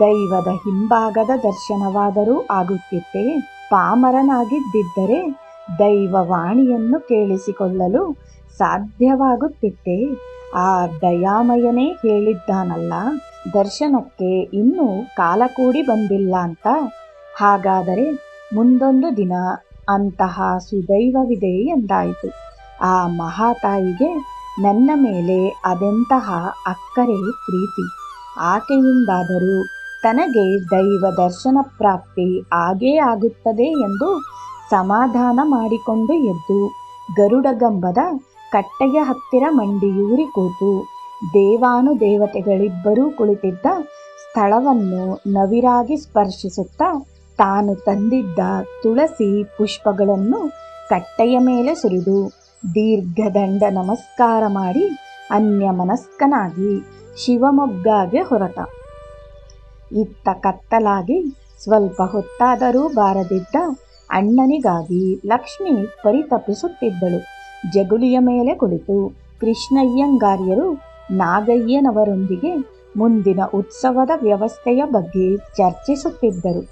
ದೈವದ ಹಿಂಭಾಗದ ದರ್ಶನವಾದರೂ ಆಗುತ್ತಿತ್ತೆ. ಪಾಮರನಾಗಿದ್ದರೆ ದೈವವಾಣಿಯನ್ನು ಕೇಳಿಸಿಕೊಳ್ಳಲು ಸಾಧ್ಯವಾಗುತ್ತಿತ್ತೆ. ಆ ದಯಾಮಯನೇ ಹೇಳಿದ್ದಾನಲ್ಲ, ದರ್ಶನಕ್ಕೆ ಇನ್ನೂ ಕಾಲ ಕೂಡಿ ಬಂದಿಲ್ಲ ಅಂತ. ಹಾಗಾದರೆ ಮುಂದೊಂದು ದಿನ ಅಂತಹ ಸುದೈವವಿದೆ ಎಂದಾಯಿತು. ಆ ಮಹಾತಾಯಿಗೆ ನನ್ನ ಮೇಲೆ ಅದೆಂತಹ ಅಕ್ಕರೆ ಪ್ರೀತಿ! ಆಕೆಯಿಂದಾದರೂ ತನಗೆ ದೈವ ದರ್ಶನ ಪ್ರಾಪ್ತಿ ಆಗೇ ಆಗುತ್ತದೆ ಎಂದು ಸಮಾಧಾನ ಮಾಡಿಕೊಂಡು ಎದ್ದು ಗರುಡಗಂಬದ ಕಟ್ಟೆಯ ಹತ್ತಿರ ಮಂಡಿಯೂರಿ ಕೂತು ದೇವಾನುದೇವತೆಗಳಿಬ್ಬರೂ ಕುಳಿತಿದ್ದ ಸ್ಥಳವನ್ನು ನವಿರಾಗಿ ಸ್ಪರ್ಶಿಸುತ್ತಾ ತಾನು ತಂದಿದ್ದ ತುಳಸಿ ಪುಷ್ಪಗಳನ್ನು ಕಟ್ಟೆಯ ಮೇಲೆ ಸುರಿದು ದೀರ್ಘದಂಡ ನಮಸ್ಕಾರ ಮಾಡಿ ಅನ್ಯಮನಸ್ಕನಾಗಿ ಶಿವಮೊಗ್ಗಗೆ ಹೊರಟ. ಇತ್ತ ಕತ್ತಲಾಗಿ ಸ್ವಲ್ಪ ಹೊತ್ತಾದರೂ ಬಾರದಿದ್ದ ಅಣ್ಣನಿಗಾಗಿ ಲಕ್ಷ್ಮಿ ಪರಿತಪಿಸುತ್ತಿದ್ದಳು. ಜಗುಲಿಯ ಮೇಲೆ ಕುಳಿತು ಕೃಷ್ಣಯ್ಯಂಗಾರ್ಯರು ನಾಗಯ್ಯನವರೊಂದಿಗೆ ಮುಂದಿನ ಉತ್ಸವದ ವ್ಯವಸ್ಥೆಯ ಬಗ್ಗೆ ಚರ್ಚಿಸುತ್ತಿದ್ದರು.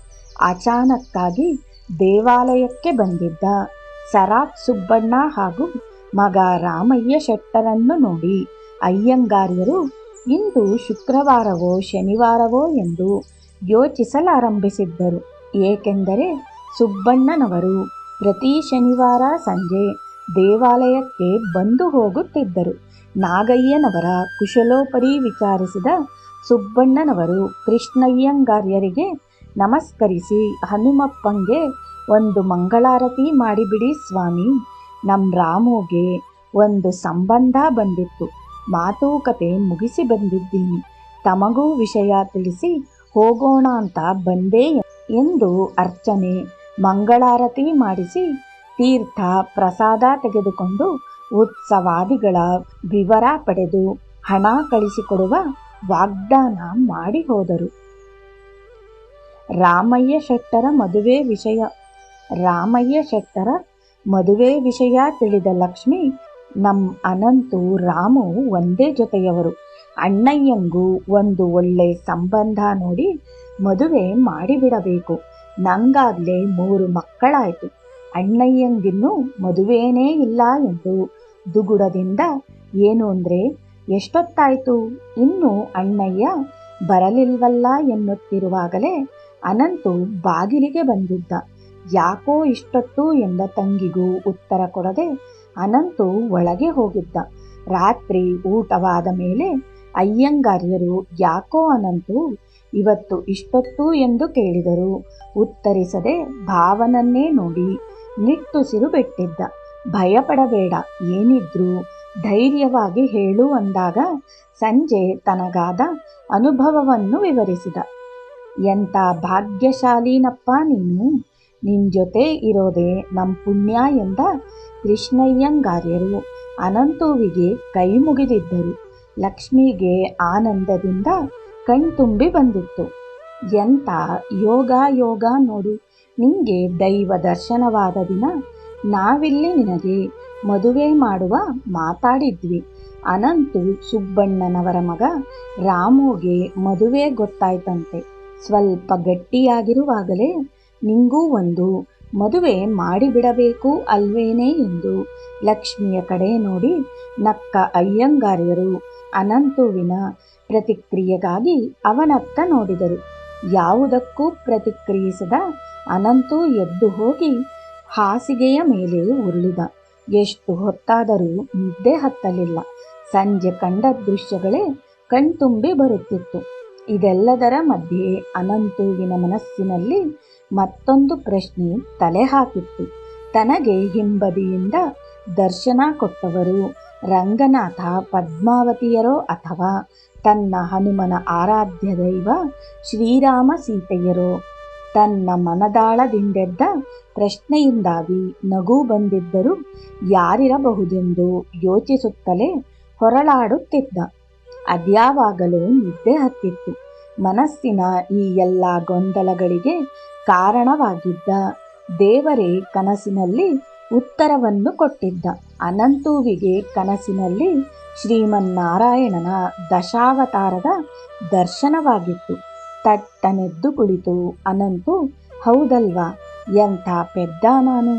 ಅಚಾನಕ್ಕಾಗಿ ದೇವಾಲಯಕ್ಕೆ ಬಂದಿದ್ದ ಸರಾಫ್ ಸುಬ್ಬಣ್ಣ ಹಾಗೂ ಮಗ ರಾಮಯ್ಯ ಶೆಟ್ಟರನ್ನು ನೋಡಿ ಅಯ್ಯಂಗಾರ್ಯರು ಇಂದು ಶುಕ್ರವಾರವೋ ಶನಿವಾರವೋ ಎಂದು ಯೋಚಿಸಲಾರಂಭಿಸಿದ್ದರು. ಏಕೆಂದರೆ ಸುಬ್ಬಣ್ಣನವರು ಪ್ರತಿ ಶನಿವಾರ ಸಂಜೆ ದೇವಾಲಯಕ್ಕೆ ಬಂದು ಹೋಗುತ್ತಿದ್ದರು. ನಾಗಯ್ಯನವರ ಕುಶಲೋಪರಿ ವಿಚಾರಿಸಿದ ಸುಬ್ಬಣ್ಣನವರು ಕೃಷ್ಣಯ್ಯಂಗಾರ್ಯರಿಗೆ ನಮಸ್ಕರಿಸಿ, ಹನುಮಪ್ಪಂಗೆ ಒಂದು ಮಂಗಳಾರತಿ ಮಾಡಿಬಿಡಿ ಸ್ವಾಮಿ, ನಮ್ಮ ರಾಮುಗೆ ಒಂದು ಸಂಬಂಧ ಬಂದಿತ್ತು, ಮಾತುಕತೆ ಮುಗಿಸಿ ಬಂದಿದ್ದೀನಿ, ತಮಗೂ ವಿಷಯ ತಿಳಿಸಿ ಹೋಗೋಣ ಅಂತ ಬಂದೆ ಎಂದು ಅರ್ಚನೆ ಮಂಗಳಾರತಿ ಮಾಡಿಸಿ ತೀರ್ಥ ಪ್ರಸಾದ ತೆಗೆದುಕೊಂಡು ಉತ್ಸವಾದಿಗಳ ವಿವರ ಪಡೆದು ಹಣ ಕಳಿಸಿಕೊಡುವ ವಾಗ್ದಾನ ಮಾಡಿ ಹೋದರು. ರಾಮಯ್ಯ ಶೆಟ್ಟರ ಮದುವೆ ವಿಷಯ ತಿಳಿದ ಲಕ್ಷ್ಮಿ, ಅನಂತು ರಾಮು ಒಂದೇ ಜೊತೆಯವರು, ಅಣ್ಣಯ್ಯಂಗೂ ಒಂದು ಒಳ್ಳೆ ಸಂಬಂಧ ನೋಡಿ ಮದುವೆ ಮಾಡಿಬಿಡಬೇಕು. ನಂಗಾಗ್ಲೇ 3 ಮಕ್ಕಳಾಯ್ತು, ಅಣ್ಣಯ್ಯಂಗಿನ್ನೂ ಮದುವೆನೇ ಇಲ್ಲ ಎಂದು ದುಗುಡದಿಂದ, ಏನು ಅಂದ್ರೆ ಎಷ್ಟೊತ್ತಾಯ್ತು, ಇನ್ನೂ ಅಣ್ಣಯ್ಯ ಬರಲಿಲ್ವಲ್ಲ ಎನ್ನುತ್ತಿರುವಾಗಲೇ ಅನಂತು ಬಾಗಿಲಿಗೆ ಬಂದಿದ್ದ. ಯಾಕೋ ಇಷ್ಟೊತ್ತು ಎಂದ ತಂಗಿಗೂ ಉತ್ತರ ಕೊಡದೆ ಅನಂತು ಒಳಗೆ ಹೋಗಿದ್ದ. ರಾತ್ರಿ ಊಟವಾದ ಮೇಲೆ ಅಯ್ಯಂಗಾರ್ಯರು ಯಾಕೋ ಅನಂತು ಇವತ್ತು ಇಷ್ಟೊತ್ತು ಎಂದು ಕೇಳಿದರು. ಉತ್ತರಿಸದೆ ಭಾವನನ್ನೇ ನೋಡಿ ನಿಟ್ಟುಸಿರು ಬಿಟ್ಟಿದ್ದ. ಭಯಪಡಬೇಡ, ಏನಿದ್ರೂ ಧೈರ್ಯವಾಗಿ ಹೇಳು ಅಂದಾಗ ಸಂಜೆ ತನಗಾದ ಅನುಭವವನ್ನು ವಿವರಿಸಿದ. ಎಂಥ ಭಾಗ್ಯಶಾಲಿನಪ್ಪ ನೀನು, ನಿನ್ ಜೊತೆ ಇರೋದೇ ನಮ್ ಪುಣ್ಯ ಎಂದ ಕೃಷ್ಣಯ್ಯಂಗಾರ್ಯರು ಅನಂತುವಿಗೆ ಕೈ ಮುಗಿದಿದ್ದರು. ಲಕ್ಷ್ಮಿಗೆ ಆನಂದದಿಂದ ಕಣ್ತುಂಬಿ ಬಂದಿತ್ತು. ಎಂಥ ಯೋಗ ನೋಡು, ನಿಂಗೆ ದೈವ ದರ್ಶನವಾದ ದಿನ ನಾವಿಲ್ಲಿ ನಿನಗೆ ಮದುವೆ ಮಾಡುವ ಮಾತಾಡಿದ್ವಿ. ಅನಂತು ಸುಬ್ಬಣ್ಣನವರ ಮಗ ರಾಮುಗೆ ಮದುವೆ ಗೊತ್ತಾಯ್ತಂತೆ. ಸ್ವಲ್ಪ ಗಟ್ಟಿಯಾಗಿರುವಾಗಲೇ ನಿಂಗೂ ಒಂದು ಮದುವೆ ಮಾಡಿಬಿಡಬೇಕು ಅಲ್ವೇನೆ ಎಂದು ಲಕ್ಷ್ಮಿಯ ಕಡೆ ನೋಡಿ ನಕ್ಕ ಅಯ್ಯಂಗಾರ್ಯರು ಅನಂತುವಿನ ಪ್ರತಿಕ್ರಿಯೆಗಾಗಿ ಅವನತ್ತ ನೋಡಿದರು. ಯಾವುದಕ್ಕೂ ಪ್ರತಿಕ್ರಿಯಿಸದ ಅನಂತು ಎದ್ದು ಹೋಗಿ ಹಾಸಿಗೆಯ ಮೇಲೆ ಉರುಳಿದ. ಎಷ್ಟು ಹೊತ್ತಾದರೂ ನಿದ್ದೆ ಹತ್ತಲಿಲ್ಲ. ಸಂಜೆ ಕಂಡ ದೃಶ್ಯಗಳೇ ಕಣ್ತುಂಬಿ ಬರುತ್ತಿತ್ತು. ಇದೆಲ್ಲದರ ಮಧ್ಯೆ ಅನಂತುವಿನ ಮನಸ್ಸಿನಲ್ಲಿ ಮತ್ತೊಂದು ಪ್ರಶ್ನೆ ತಲೆ ಹಾಕಿತ್ತು. ತನಗೆ ಹಿಂಬದಿಯಿಂದ ದರ್ಶನ ಕೊಟ್ಟವರು ರಂಗನಾಥ ಪದ್ಮಾವತಿಯರೋ ಅಥವಾ ತನ್ನ ಹನುಮನ ಆರಾಧ್ಯ ದೈವ ಶ್ರೀರಾಮ ಸೀತೆಯರೋ? ತನ್ನ ಮನದಾಳದಿಂದೆದ್ದ ಪ್ರಶ್ನೆಯಿಂದಾಗಿ ನಗು ಬಂದಿದ್ದರೂ ಯಾರಿರಬಹುದೆಂದು ಯೋಚಿಸುತ್ತಲೇ ಹೊರಳಾಡುತ್ತಿದ್ದ. ಅದ್ಯಾವಾಗಲೂ ನಿದ್ದೆ ಹತ್ತಿತ್ತು. ಮನಸ್ಸಿನ ಈ ಎಲ್ಲ ಗೊಂದಲಗಳಿಗೆ ಕಾರಣವಾಗಿದ್ದ ದೇವರೇ ಕನಸಿನಲ್ಲಿ ಉತ್ತರವನ್ನು ಕೊಟ್ಟಿದ್ದ. ಅನಂತುವಿಗೆ ಕನಸಿನಲ್ಲಿ ಶ್ರೀಮನ್ನಾರಾಯಣನ ದಶಾವತಾರದ ದರ್ಶನವಾಗಿತ್ತು. ತಟ್ಟನೆದ್ದು ಕುಳಿತು ಅನಂತು, ಹೌದಲ್ವಾ, ಎಂಥ ಪೆದ್ದ ನಾನು,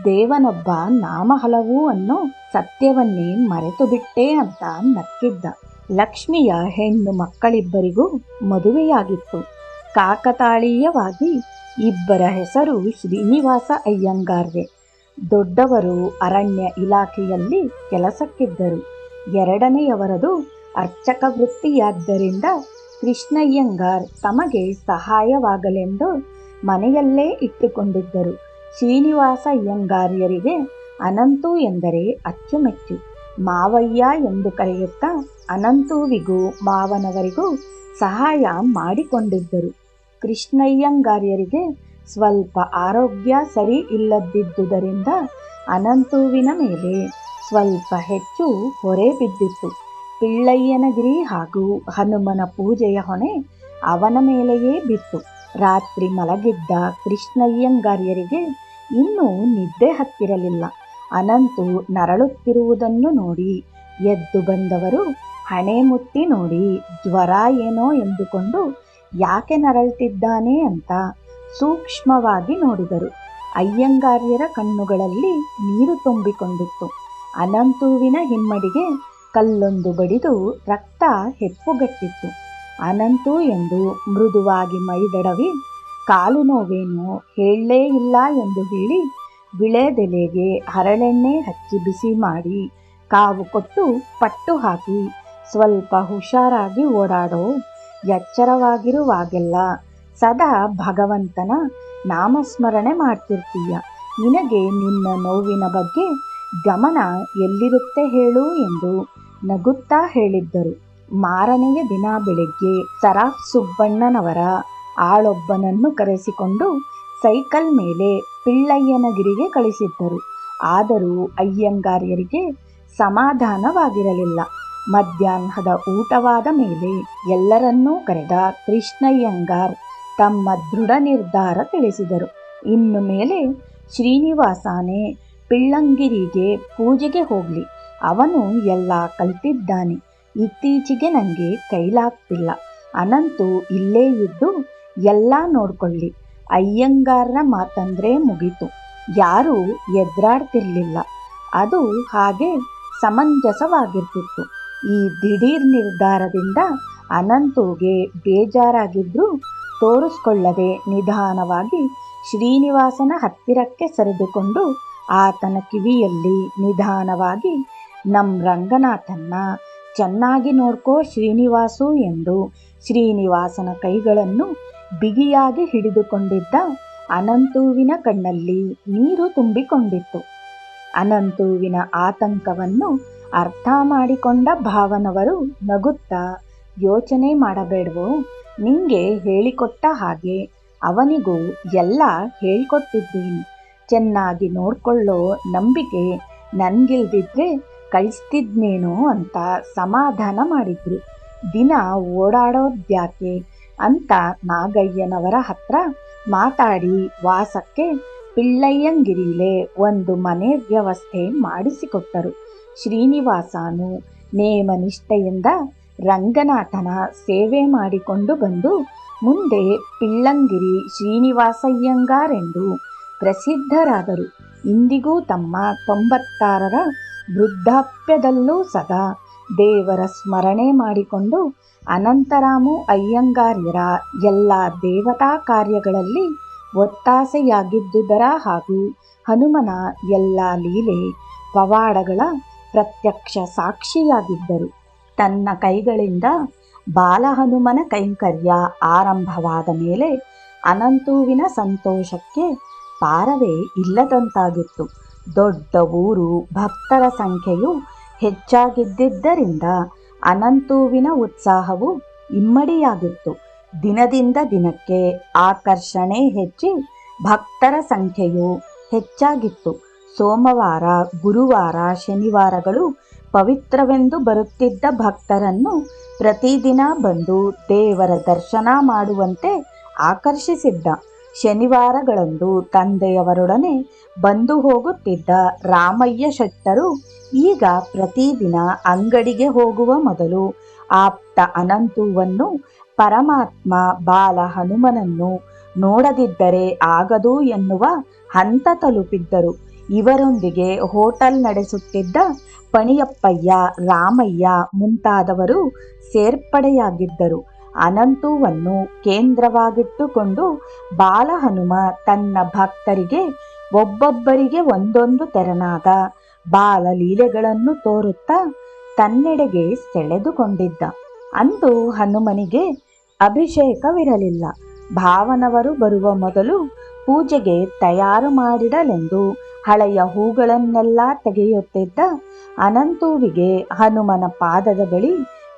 ದೇವನೊಬ್ಬ ನಾಮ ಹಲವು ಅನ್ನೋ ಸತ್ಯವನ್ನೇ ಮರೆತು ಬಿಟ್ಟೆ ಅಂತ ನಕ್ಕಿದ್ದ. ಲಕ್ಷ್ಮಿಯ ಹೆಣ್ಣು ಮಕ್ಕಳಿಬ್ಬರಿಗೂ ಮದುವೆಯಾಗಿತ್ತು. ಕಾಕತಾಳೀಯವಾಗಿ ಇಬ್ಬರ ಹೆಸರು ಶ್ರೀನಿವಾಸ ಅಯ್ಯಂಗಾರ್ರೆ. ದೊಡ್ಡವರು ಅರಣ್ಯ ಇಲಾಖೆಯಲ್ಲಿ ಕೆಲಸಕ್ಕಿದ್ದರು. ಎರಡನೆಯವರದು ಅರ್ಚಕ ವೃತ್ತಿಯಾದ್ದರಿಂದ ಕೃಷ್ಣಯ್ಯಂಗಾರ್ ತಮಗೆ ಸಹಾಯವಾಗಲೆಂದು ಮನೆಯಲ್ಲೇ ಇಟ್ಟುಕೊಂಡಿದ್ದರು. ಶ್ರೀನಿವಾಸ ಅಯ್ಯಂಗಾರ್ಯರಿಗೆ ಅನಂತು ಎಂದರೆ ಅಚ್ಚುಮೆಚ್ಚು. ಮಾವಯ್ಯ ಎಂದು ಕರೆಯುತ್ತಾ ಅನಂತುವಿಗೂ ಮಾವನವರಿಗೂ ಸಹಾಯ ಮಾಡಿಕೊಂಡಿದ್ದರು. ಕೃಷ್ಣಯ್ಯಂಗಾರ್ಯರಿಗೆ ಸ್ವಲ್ಪ ಆರೋಗ್ಯ ಸರಿ ಇಲ್ಲದಿದ್ದುದರಿಂದ ಅನಂತುವಿನ ಮೇಲೆ ಸ್ವಲ್ಪ ಹೆಚ್ಚು ಹೊರೆ ಬಿದ್ದಿತ್ತು. ಪಿಳ್ಳಯ್ಯನಗಿರಿ ಹಾಗೂ ಹನುಮನ ಪೂಜೆಯ ಹೊಣೆ ಅವನ ಮೇಲೆಯೇ ಬಿತ್ತು. ರಾತ್ರಿ ಮಲಗಿದ್ದ ಕೃಷ್ಣಯ್ಯಂಗಾರ್ಯರಿಗೆ ಇನ್ನೂ ನಿದ್ದೆ ಹತ್ತಿರಲಿಲ್ಲ. ಅನಂತು ನರಳುತ್ತಿರುವುದನ್ನು ನೋಡಿ ಎದ್ದು ಬಂದವರು ಹಣೆ ಮುಟ್ಟಿ ನೋಡಿ ಜ್ವರ ಏನೋ ಎಂದುಕೊಂಡು ಯಾಕೆ ನರಳ್ತಿದ್ದಾನೆ ಅಂತ ಸೂಕ್ಷ್ಮವಾಗಿ ನೋಡಿದರು. ಅಯ್ಯಂಗಾರ್ಯರ ಕಣ್ಣುಗಳಲ್ಲಿ ನೀರು ತುಂಬಿಕೊಂಡಿತ್ತು. ಅನಂತುವಿನ ಹಿಮ್ಮಡಿಗೆ ಕಲ್ಲೊಂದು ಬಡಿದು ರಕ್ತ ಹೆಪ್ಪುಗಟ್ಟಿತ್ತು. ಅನಂತು ಎಂದು ಮೃದುವಾಗಿ ಮೈದಡವಿ, ಕಾಲು ನೋವೇನು ಹೇಳಲೇ ಇಲ್ಲ ಎಂದು ಹೇಳಿ ವಿಳೆದೆಲೆಗೆ ಹರಳೆಣ್ಣೆ ಹಚ್ಚಿ ಬಿಸಿ ಮಾಡಿ ಕಾವು ಕೊಟ್ಟು ಪಟ್ಟು ಹಾಕಿ, ಸ್ವಲ್ಪ ಹುಷಾರಾಗಿ ಓಡಾಡೋ, ಎಚ್ಚರವಾಗಿರುವಾಗೆಲ್ಲ ಸದಾ ಭಗವಂತನ ನಾಮಸ್ಮರಣೆ ಮಾಡ್ತಿರ್ತೀಯ, ನಿನಗೆ ನಿನ್ನ ನೋವಿನ ಬಗ್ಗೆ ಗಮನ ಎಲ್ಲಿರುತ್ತೆ ಹೇಳು ಎಂದು ನಗುತ್ತಾ ಹೇಳಿದ್ದರು. ಮಾರನೆಯ ದಿನ ಬೆಳಿಗ್ಗೆ ಸರಾಫ್ ಸುಬ್ಬಣ್ಣನವರ ಆಳೊಬ್ಬನನ್ನು ಕರೆಸಿಕೊಂಡು ಸೈಕಲ್ ಮೇಲೆ ಪಿಳ್ಳಯ್ಯನಗಿರಿಗೆ ಕಳಿಸಿದ್ದರು. ಆದರೂ ಅಯ್ಯಂಗಾರ್ಯರಿಗೆ ಸಮಾಧಾನವಾಗಿರಲಿಲ್ಲ. ಮಧ್ಯಾಹ್ನದ ಊಟವಾದ ಮೇಲೆ ಎಲ್ಲರನ್ನೂ ಕರೆದ ಕೃಷ್ಣಯ್ಯಂಗಾರ್ ತಮ್ಮ ದೃಢ ನಿರ್ಧಾರ ತಿಳಿಸಿದರು. ಇನ್ನು ಮೇಲೆ ಶ್ರೀನಿವಾಸನೇ ಪಿಳ್ಳಂಗಿರಿಗೆ ಪೂಜೆಗೆ ಹೋಗಲಿ. ಅವನು ಎಲ್ಲ ಕಲ್ತಿದ್ದಾನೆ. ಇತ್ತೀಚೆಗೆ ನನಗೆ ಕೈಲಾಗ್ತಿಲ್ಲ. ಅನಂತು ಇಲ್ಲೇ ಇದ್ದು ಎಲ್ಲ ನೋಡ್ಕೊಳ್ಳಿ. ಅಯ್ಯಂಗಾರರ ಮಾತಂದ್ರೆ ಮುಗೀತು. ಯಾರೂ ಎದುರಾಡ್ತಿರ್ಲಿಲ್ಲ. ಅದು ಹಾಗೆ ಸಮಂಜಸವಾಗಿರ್ತಿತ್ತು. ಈ ದಿಢೀರ್ ನಿರ್ಧಾರದಿಂದ ಅನಂತುಗೆ ಬೇಜಾರಾಗಿದ್ರೂ ತೋರಿಸ್ಕೊಳ್ಳದೆ ನಿಧಾನವಾಗಿ ಶ್ರೀನಿವಾಸನ ಹತ್ತಿರಕ್ಕೆ ಸರಿದುಕೊಂಡು ಆತನ ಕಿವಿಯಲ್ಲಿ ನಿಧಾನವಾಗಿ ನಮ್ಮ ರಂಗನಾಥನ್ನ ಚೆನ್ನಾಗಿ ನೋಡ್ಕೋ ಶ್ರೀನಿವಾಸು ಎಂದು ಶ್ರೀನಿವಾಸನ ಕೈಗಳನ್ನು ಬಿಗಿಯಾಗಿ ಹಿಡಿದುಕೊಂಡಿದ್ದ ಅನಂತುವಿನ ಕಣ್ಣಲ್ಲಿ ನೀರು ತುಂಬಿಕೊಂಡಿತ್ತು. ಅನಂತುವಿನ ಆತಂಕವನ್ನು ಅರ್ಥ ಮಾಡಿಕೊಂಡ ಭಾವನವರು ನಗುತ್ತಾ, ಯೋಚನೆ ಮಾಡಬೇಡವೋ, ನಿಂಗೆ ಹೇಳಿಕೊಟ್ಟ ಹಾಗೆ ಅವನಿಗೂ ಎಲ್ಲ ಹೇಳ್ಕೊಟ್ಟಿದ್ದೀನಿ. ಚೆನ್ನಾಗಿ ನೋಡ್ಕೊಳ್ಳೋ ನಂಬಿಕೆ ನನ್ಗಿಲ್ದಿದ್ರೆ ಕಳಿಸ್ತಿದ್ನೇನೋ ಅಂತ ಸಮಾಧಾನ ಮಾಡಿದ್ರು. ದಿನ ಓಡಾಡೋದ್ಯಾಕೆ ಅಂತ ನಾಗಯ್ಯನವರ ಹತ್ರ ಮಾತಾಡಿ ವಾಸಕ್ಕೆ ಪಿಳ್ಳಯ್ಯಂಗಿರಿಲೇ ಒಂದು ಮನೆ ವ್ಯವಸ್ಥೆ ಮಾಡಿಸಿಕೊಟ್ಟರು. ಶ್ರೀನಿವಾಸನು ನೇಮನಿಷ್ಠೆಯಿಂದ ರಂಗನಾಥನ ಸೇವೆ ಮಾಡಿಕೊಂಡು ಬಂದು ಮುಂದೆ ಪಿಳ್ಳಂಗಿರಿ ಶ್ರೀನಿವಾಸಯ್ಯಂಗಾರೆಂದು ಪ್ರಸಿದ್ಧರಾದರು. ಇಂದಿಗೂ ತಮ್ಮ 96ರ ವೃದ್ಧಾಪ್ಯದಲ್ಲೂ ಸದಾ ದೇವರ ಸ್ಮರಣೆ ಮಾಡಿಕೊಂಡು ಅನಂತರಾಮು ಅಯ್ಯಂಗಾರ್ಯರ ಎಲ್ಲ ದೇವತಾ ಕಾರ್ಯಗಳಲ್ಲಿ ಒತ್ತಾಸೆಯಾಗಿದ್ದುದರ ಹಾಗೂ ಹನುಮನ ಎಲ್ಲ ಲೀಲೆ ಪವಾಡಗಳ ಪ್ರತ್ಯಕ್ಷ ಸಾಕ್ಷಿಯಾಗಿದ್ದರು. ತನ್ನ ಕೈಗಳಿಂದ ಬಾಲಹನುಮನ ಕೈಂಕರ್ಯ ಆರಂಭವಾದ ಮೇಲೆ ಅನಂತುವಿನ ಸಂತೋಷಕ್ಕೆ ಪಾರವೇ ಇಲ್ಲದಂತಾಗಿತ್ತು. ದೊಡ್ಡ ಊರು, ಭಕ್ತರ ಸಂಖ್ಯೆಯು ಹೆಚ್ಚಾಗಿದ್ದರಿಂದ ಅನಂತುವಿನ ಉತ್ಸಾಹವು ಇಮ್ಮಡಿಯಾಗಿತ್ತು. ದಿನದಿಂದ ದಿನಕ್ಕೆ ಆಕರ್ಷಣೆ ಹೆಚ್ಚಿ ಭಕ್ತರ ಸಂಖ್ಯೆಯು ಹೆಚ್ಚಾಗಿತ್ತು. ಸೋಮವಾರ, ಗುರುವಾರ, ಶನಿವಾರಗಳು ಪವಿತ್ರವೆಂದು ಬರುತ್ತಿದ್ದ ಭಕ್ತರನ್ನು ಪ್ರತಿದಿನ ಬಂದು ದೇವರ ದರ್ಶನ ಮಾಡುವಂತೆ ಆಕರ್ಷಿಸಿದ್ದ. ಶನಿವಾರಗಳಂದು ತಂದೆಯವರೊಡನೆ ಬಂದು ಹೋಗುತ್ತಿದ್ದ ರಾಮಯ್ಯ ಶೆಟ್ಟರು ಈಗ ಪ್ರತಿದಿನ ಅಂಗಡಿಗೆ ಹೋಗುವ ಮೊದಲು ಆಪ್ತ ಅನಂತುವನ್ನು ಪರಮಾತ್ಮ ಬಾಲ ಹನುಮನನ್ನು ನೋಡದಿದ್ದರೆ ಆಗದು ಎನ್ನುವ ಹಂತ ತಲುಪಿದ್ದರು. ಇವರೊಂದಿಗೆ ಹೋಟೆಲ್ ನಡೆಸುತ್ತಿದ್ದ ಪಣಿಯಪ್ಪಯ್ಯ, ರಾಮಯ್ಯ ಮುಂತಾದವರು ಸೇರ್ಪಡೆಯಾಗಿದ್ದರು. ಅನಂತುವನ್ನು ಕೇಂದ್ರವಾಗಿಟ್ಟುಕೊಂಡು ಬಾಲಹನುಮ ತನ್ನ ಭಕ್ತರಿಗೆ ಒಬ್ಬೊಬ್ಬರಿಗೆ ಒಂದೊಂದು ತೆರನಾದ ಬಾಲಲೀಲೆಗಳನ್ನು ತೋರುತ್ತಾ ತನ್ನೆಡೆಗೆ ಸೆಳೆದುಕೊಂಡಿದ್ದ. ಅಂದು ಹನುಮನಿಗೆ ಅಭಿಷೇಕವಿರಲಿಲ್ಲ. ಭಾವನವರು ಬರುವ ಮೊದಲು ಪೂಜೆಗೆ ತಯಾರು ಮಾಡಿಡಲೆಂದು ಹಳೆಯ ಹೂಗಳನ್ನೆಲ್ಲ ತೆಗೆಯುತ್ತಿದ್ದ ಅನಂತುವಿಗೆ ಹನುಮನ ಪಾದದ ಬಳಿ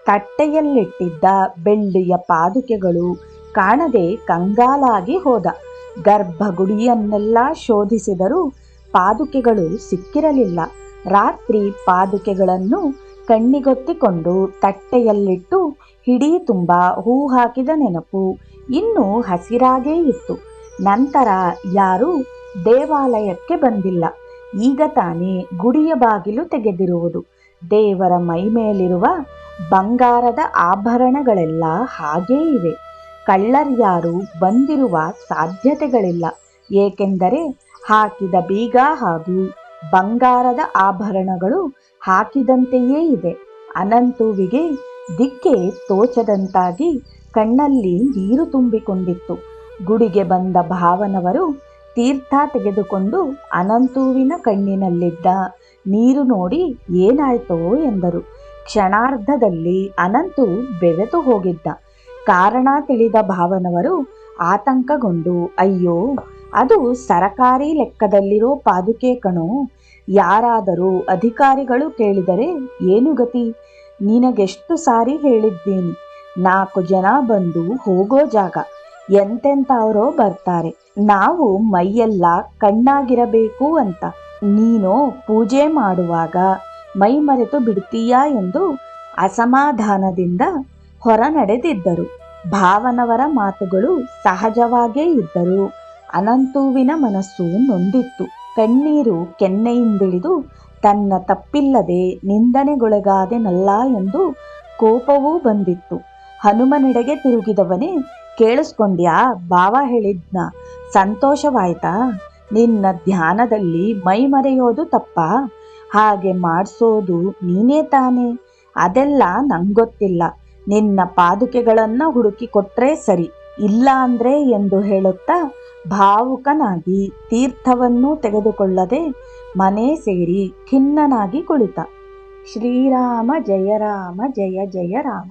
ತಟ್ಟೆಯಲ್ಲಿಟ್ಟಿದ್ದ ಬೆಳ್ಳಿಯ ಪಾದುಕೆಗಳು ಕಾಣದೆ ಕಂಗಾಲಾಗಿ ಹೋದ. ಗರ್ಭಗುಡಿಯನ್ನೆಲ್ಲ ಶೋಧಿಸಿದರೂ ಪಾದುಕೆಗಳು ಸಿಕ್ಕಿರಲಿಲ್ಲ. ರಾತ್ರಿ ಪಾದುಕೆಗಳನ್ನು ಕಣ್ಣಿಗೊತ್ತಿಕೊಂಡು ತಟ್ಟೆಯಲ್ಲಿಟ್ಟು ಹಿಡಿ ತುಂಬ ಹೂ ಹಾಕಿದ ನೆನಪು ಇನ್ನೂ ಹಸಿರಾಗೇ ಇತ್ತು. ನಂತರ ಯಾರೂ ದೇವಾಲಯಕ್ಕೆ ಬಂದಿಲ್ಲ. ಈಗ ತಾನೇ ಗುಡಿಯ ಬಾಗಿಲು ತೆಗೆದಿರುವುದು. ದೇವರ ಮೈಮೇಲಿರುವ ಬಂಗಾರದ ಆಭರಣಗಳೆಲ್ಲ ಹಾಗೇ ಇವೆ. ಕಳ್ಳರ್ಯಾರು ಬಂದಿರುವ ಸಾಧ್ಯತೆಗಳಿಲ್ಲ. ಏಕೆಂದರೆ ಹಾಕಿದ ಬೀಗ ಹಾಗೂ ಬಂಗಾರದ ಆಭರಣಗಳು ಹಾಕಿದಂತೆಯೇ ಇದೆ. ಅನಂತುವಿಗೆ ದಿಕ್ಕೆ ತೋಚದಂತಾಗಿ ಕಣ್ಣಲ್ಲಿ ನೀರು ತುಂಬಿಕೊಂಡಿತ್ತು. ಗುಡಿಗೆ ಬಂದ ಭಾವನವರು ತೀರ್ಥ ತೆಗೆದುಕೊಂಡು ಅನಂತುವಿನ ಕಣ್ಣಿನಲ್ಲಿದ್ದ ನೀರು ನೋಡಿ ಏನಾಯ್ತೋ ಎಂದರು. ಕ್ಷಣಾರ್ಧದಲ್ಲಿ ಅನಂತು ಬೆವೆತು ಹೋಗಿದ್ದ. ಕಾರಣ ತಿಳಿದ ಭಾವನವರು ಆತಂಕಗೊಂಡು, ಅಯ್ಯೋ, ಅದು ಸರಕಾರಿ ಲೆಕ್ಕದಲ್ಲಿರೋ ಪಾದುಕೆ ಕಣೋ, ಯಾರಾದರೂ ಅಧಿಕಾರಿಗಳು ಕೇಳಿದರೆ ಏನು ಗತಿ ನಿನಗೆಷ್ಟು ಸಾರಿ ಹೇಳಿದ್ದೀನಿ, 4 ಜನ ಬಂದು ಹೋಗೋ ಜಾಗ, ಎಂತೆಂಥವರೋ ಬರ್ತಾರೆ, ನಾವು ಮೈಯೆಲ್ಲ ಕಣ್ಣಾಗಿರಬೇಕು ಅಂತ. ನೀನು ಪೂಜೆ ಮಾಡುವಾಗ ಮೈ ಮರೆತು ಬಿಡ್ತೀಯಾ ಎಂದು ಅಸಮಾಧಾನದಿಂದ ಹೊರ ನಡೆದಿದ್ದರು. ಭಾವನವರ ಮಾತುಗಳು ಸಹಜವಾಗೇ ಇದ್ದರು. ಅನಂತುವಿನ ಮನಸ್ಸು ನೊಂದಿತ್ತು. ಕಣ್ಣೀರು ಕೆನ್ನೆಯಿಂದಿಳಿದು ತನ್ನ ತಪ್ಪಿಲ್ಲದೆ ನಿಂದನೆಗೊಳಗಾದೆನಲ್ಲ ಎಂದು ಕೋಪವೂ ಬಂದಿತ್ತು. ಹನುಮನೆಡೆಗೆ ತಿರುಗಿದವನೇ, ಕೇಳಿಸ್ಕೊಂಡ್ಯಾ? ಬಾವ ಹೇಳಿದ್ನ, ಸಂತೋಷವಾಯ್ತಾ? ನಿನ್ನ ಧ್ಯಾನದಲ್ಲಿ ಮೈ ಮರೆಯೋದು ತಪ್ಪಾ? ಹಾಗೆ ಮಾಡಿಸೋದು ನೀನೇ ತಾನೇ? ಅದೆಲ್ಲ ನಂಗೊತ್ತಿಲ್ಲ. ನಿನ್ನ ಪಾದುಕೆಗಳನ್ನ ಹುಡುಕಿ ಕೊಟ್ರೆ ಸರಿ, ಇಲ್ಲ ಅಂದ್ರೆ ಎಂದು ಹೇಳುತ್ತಾ ಭಾವುಕನಾಗಿ ತೀರ್ಥವನ್ನೂ ತೆಗೆದುಕೊಳ್ಳದೆ ಮನೆ ಸೇರಿ ಖಿನ್ನನಾಗಿ ಕುಳಿತ. ಶ್ರೀರಾಮ ಜಯ ರಾಮ ಜಯ ಜಯ ರಾಮ.